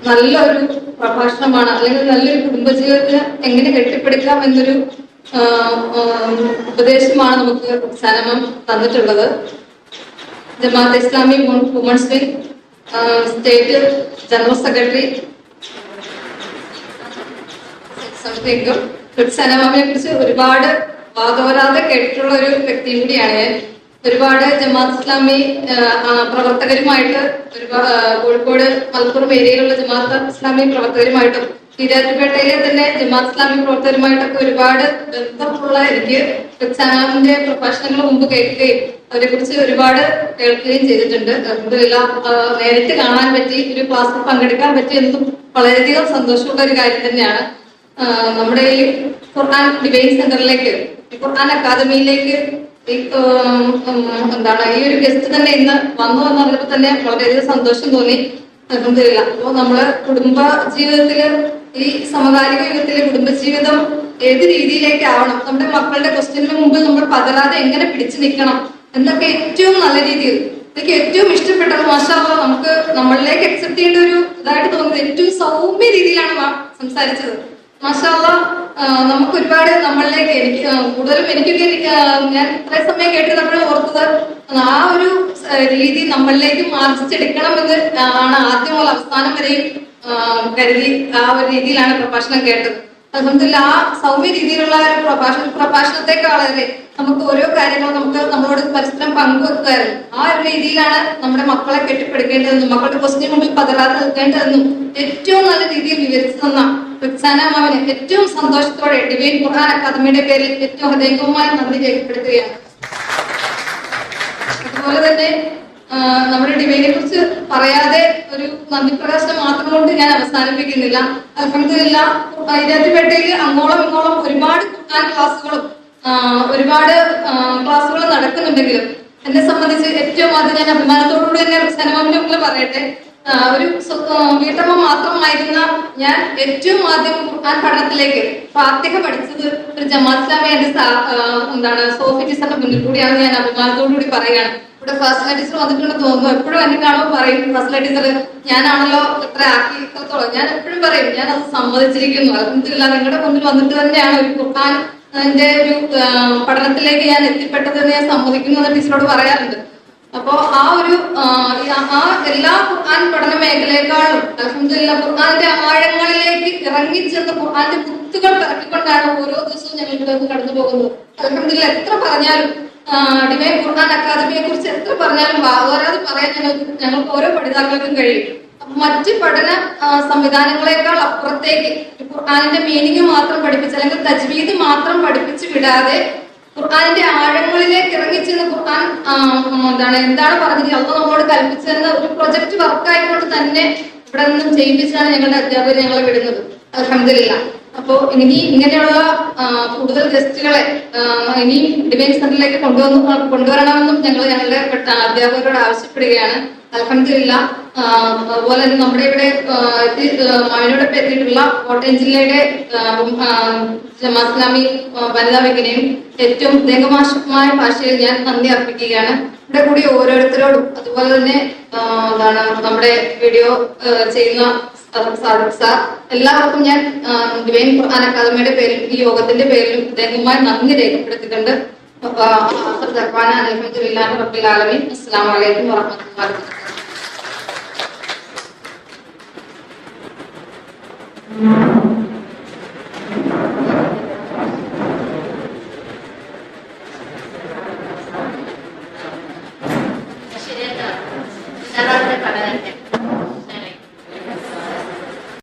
നല്ലൊരു പ്രഭാഷണമാണ്, അല്ലെങ്കിൽ നല്ലൊരു കുടുംബജീവിതത്തിന് എങ്ങനെ കെട്ടിപ്പടുക്കാം എന്നൊരു ഉപദേശമാണ് നമുക്ക് സനമം തന്നിട്ടുള്ളത്. Jamaat Islami women's wing state general secretary സനമയെ കുറിച്ച് ഒരുപാട് വാദോരാതെ കേട്ടിട്ടുള്ള ഒരു വ്യക്തിയും കൂടിയാണ് ഞാൻ. ഒരുപാട് ജമാഅത്ത് ഇസ്ലാമി പ്രവർത്തകരുമായിട്ട് കോഴിക്കോട് മലപ്പുറം ഏരിയയിലുള്ള ജമാഅത്ത് ഇസ്ലാമി പ്രവർത്തകരുമായിട്ടും തിരുവനന്തപുരയിലെ തന്നെ ജമാഅത്ത് ഇസ്ലാമി പ്രവർത്തകരുമായിട്ടൊക്കെ ഒരുപാട് ബന്ധമുള്ള എനിക്ക് സനമിന്റെ പ്രഭാഷണങ്ങൾ മുമ്പ് കേൾക്കുകയും അവരെ കുറിച്ച് ഒരുപാട് കേൾക്കുകയും ചെയ്തിട്ടുണ്ട്. നേരിട്ട് കാണാൻ പറ്റി, ഒരു ക്ലാസ്സിൽ പങ്കെടുക്കാൻ പറ്റി എന്നതും വളരെയധികം സന്തോഷമുള്ള ഒരു കാര്യം തന്നെയാണ്. നമ്മുടെ ഈ ഖുർആൻ ഡിബേറ്റ് സെന്ററിലേക്ക്, ഖുർആൻ അക്കാദമിയിലേക്ക് ഈ ഒരു ഗസ്റ്റ് തന്നെ ഇന്ന് വന്നു എന്ന് പറഞ്ഞപ്പോൾ തന്നെ വളരെയധികം സന്തോഷം തോന്നി. അൽഹംദുലില്ലാ. അപ്പോൾ നമ്മള് കുടുംബ ജീവിതത്തില്, ഈ സമകാലിക യുഗത്തിലെ കുടുംബജീവിതം ഏത് രീതിയിലേക്ക് ആവണം, നമ്മുടെ മക്കളുടെ ക്വസ്റ്റ്യന് മുമ്പിൽ നമ്മൾ പതറാതെ എങ്ങനെ പിടിച്ചു നിൽക്കണം എന്നൊക്കെ ഏറ്റവും നല്ല രീതിയിൽ, എനിക്ക് ഏറ്റവും ഇഷ്ടപ്പെട്ടത് മാഷാഅല്ലാഹ് നമുക്ക് നമ്മളിലേക്ക് അക്സെപ്റ്റ് ചെയ്യേണ്ട ഒരു ഇതായിട്ട് തോന്നുന്നത് ഏറ്റവും സൗമ്യ രീതിയിലാണ് സംസാരിച്ചത്. മാഷാ അല്ലാ, നമുക്ക് ഒരുപാട് നമ്മളിലേക്ക് എനിക്ക് കൂടുതലും എനിക്കൊക്കെ ഞാൻ ഇത്രയും സമയം കേട്ടിരുന്നപ്പോഴും ഓർത്തത് ആ ഒരു രീതി നമ്മളിലേക്ക് മാർജിച്ചെടുക്കണം എന്ന് ആണ് ആദ്യം മുതൽ അവസാനം വരെയും കരുതി ആ ഒരു രീതിയിലാണ് പ്രഭാഷണം കേട്ടത്. അൽഹംദുലില്ലാ, ആ സൗമ്യ രീതിയിലുള്ള ഒരു പ്രഭാഷണത്തെക്കാളേറെ നമുക്ക് ഓരോ കാര്യങ്ങളും നമുക്ക് നമ്മളോട് പരസ്പരം പങ്കുവെക്കാറുണ്ട്. ആ ഒരു രീതിയിലാണ് നമ്മുടെ മക്കളെ കെട്ടിപ്പടുക്കേണ്ടതെന്നും മക്കളുടെ ക്വസ്റ്റിന് മുമ്പിൽ പതറാതെ നിൽക്കേണ്ടതെന്നും ഏറ്റവും നല്ല രീതിയിൽ വിവരിച്ചു തന്ന റിക്സാന മാമിനെ ഏറ്റവും സന്തോഷത്തോടെ ഡിവൈൻ ഖുർആൻ അക്കാദമിയുടെ പേരിൽ ഏറ്റവും ഹൃദയംഗവുമായി നന്ദി രേഖപ്പെടുത്തുകയാണ്. അതുപോലെ തന്നെ നമ്മുടെ ഡിവൈനെ കുറിച്ച് പറയാതെ ഒരു നന്ദി പ്രകാശനം മാത്രം കൊണ്ട് ഞാൻ അവസാനിപ്പിക്കുന്നില്ല. അൽഹംദുലില്ലാ, ഇരാറ്റുപേട്ടയിൽ അങ്ങോളം ഇങ്ങോളം ഒരുപാട് ഖുർആൻ ക്ലാസ്സുകളും ഒരുപാട് ക്ലാസ്സുകൾ നടക്കുന്നുണ്ടെങ്കിലും എന്നെ സംബന്ധിച്ച് ഏറ്റവും ആദ്യം ഞാൻ അഭിമാനത്തോടുകൂടി തന്നെ സനമാമിന്റെ മുമ്പിൽ പറയട്ടെ, ഒരു വീട്ടമ്മ മാത്രമായിരുന്ന ഞാൻ ഏറ്റവും ആദ്യം ഖുർആൻ പഠനത്തിലേക്ക് ഫാത്തിഹ പഠിച്ചത് ഒരു ജമാഅത്ത് ഇസ്ലാമിയ എന്താണ് സോഫി ടീച്ചറിന്റെ മുന്നിൽ കൂടിയാണ് ഞാൻ അഭിമാനത്തോടുകൂടി പറയുകയാണ്. ഇവിടെ ഫാസില ടീച്ചർ വന്നിട്ടുണ്ടെന്ന് തോന്നുന്നു. എപ്പോഴും എന്നെ കാണുമ്പോൾ പറയും, ഫാസില ടീച്ചർ ഞാനാണല്ലോ ഇത്ര ആക്കി ഇത്രത്തോളം. ഞാൻ എപ്പോഴും പറയും, ഞാൻ അത് സമ്മതിച്ചിരിക്കുന്നു. അൽഹംദുലില്ലാ, നിങ്ങളുടെ മുന്നിൽ വന്നിട്ട് തന്നെയാണ് ഒരു ഖുർആൻ എന്റെ ഒരു പഠനത്തിലേക്ക് ഞാൻ എത്തിപ്പെട്ടതെന്ന് ഞാൻ സമ്മതിക്കുന്നു എന്ന് ടീച്ചറോട് പറയാറുണ്ട്. അപ്പോ ആ ഒരു എല്ലാ ഖുർആൻ പഠന മേഖലയെക്കാളും അൽഹംദുലില്ലാ ഖുർആന്റെ ആഴങ്ങളിലേക്ക് ഇറങ്ങിച്ചെന്ന് ഖുർആന്റെ മുത്തുകൾ പിറക്കിക്കൊണ്ടാണ് ഓരോ ദിവസവും ഞങ്ങൾ ഇവിടെ നിന്ന് കടന്നു പോകുന്നത്. അൽഹംദുലില്ലാ, എത്ര പറഞ്ഞാലും ഡിവൈൻ ഖുർആൻ അക്കാദമിയെ കുറിച്ച് എത്ര പറഞ്ഞാലും ഓരോത് പറയാൻ ഞങ്ങൾക്ക് ഓരോ പഠിതാക്കൾക്കും കഴിയും. മറ്റ് പഠന സംവിധാനങ്ങളെക്കാൾ അപ്പുറത്തേക്ക് ഖുർആനിന്റെ മീനിങ് മാത്രം പഠിപ്പിച്ച് അല്ലെങ്കിൽ തജ്വീദ് മാത്രം പഠിപ്പിച്ച് വിടാതെ ഖുർആനിന്റെ ആഴങ്ങളിലേക്ക് ഇറങ്ങിച്ചെന്ന് ഖുർആൻ എന്താണ് പറഞ്ഞത് അള്ളാഹ് നമ്മളോട് കൽപ്പിച്ചതെന്ന ഒരു പ്രൊജക്ട് വർക്കായിക്കൊണ്ട് തന്നെ ഇവിടെ നിന്നും ചെയ്യിപ്പിച്ചാണ് ഞങ്ങളുടെ അധ്യാപകർ ഞങ്ങളെ വിടുന്നത്. അൽഹംദുലില്ലാ. അപ്പോ ഇനി ഇങ്ങനെയുള്ള കൂടുതൽ ഗസ്റ്റുകളെ ഇനി ഡിവൈൻ സെന്ററിലേക്ക് കൊണ്ടുവരണമെന്നും ഞങ്ങളുടെ അധ്യാപകരോട് ആവശ്യപ്പെടുകയാണ്. അൽഹംദുലില്ലാ. അതുപോലെ തന്നെ നമ്മുടെ ഇവിടെ മാവിനോടൊപ്പം എത്തിയിട്ടുള്ള കോട്ടയം ജില്ലയുടെ ജമാഅത്ത് ഇസ്ലാമി വനിതാ വിങ്ങിനെയും ഏറ്റവും ഹൃദയംഗമായ ഭാഷയിൽ ഞാൻ നന്ദി അർപ്പിക്കുകയാണ്. ഇവിടെ കൂടി ഓരോരുത്തരോടും അതുപോലെ തന്നെ നമ്മുടെ വീഡിയോ ചെയ്യുന്ന സാർ എല്ലാവർക്കും ഞാൻ ഡിവൈൻ ഖുർആൻ അക്കാദമിയുടെ പേരിൽ ഈ യോഗത്തിന്റെ പേരിലും ഹൃദയംഗമായി നന്ദി രേഖപ്പെടുത്തിയിട്ടുണ്ട്. അൽഹംദുലില്ലാഹി റബ്ബിൽ ആലമീൻ. അസ്സലാമു അലൈക്കും വറഹ്മത്തുള്ളാഹി വബറകാതുഹു.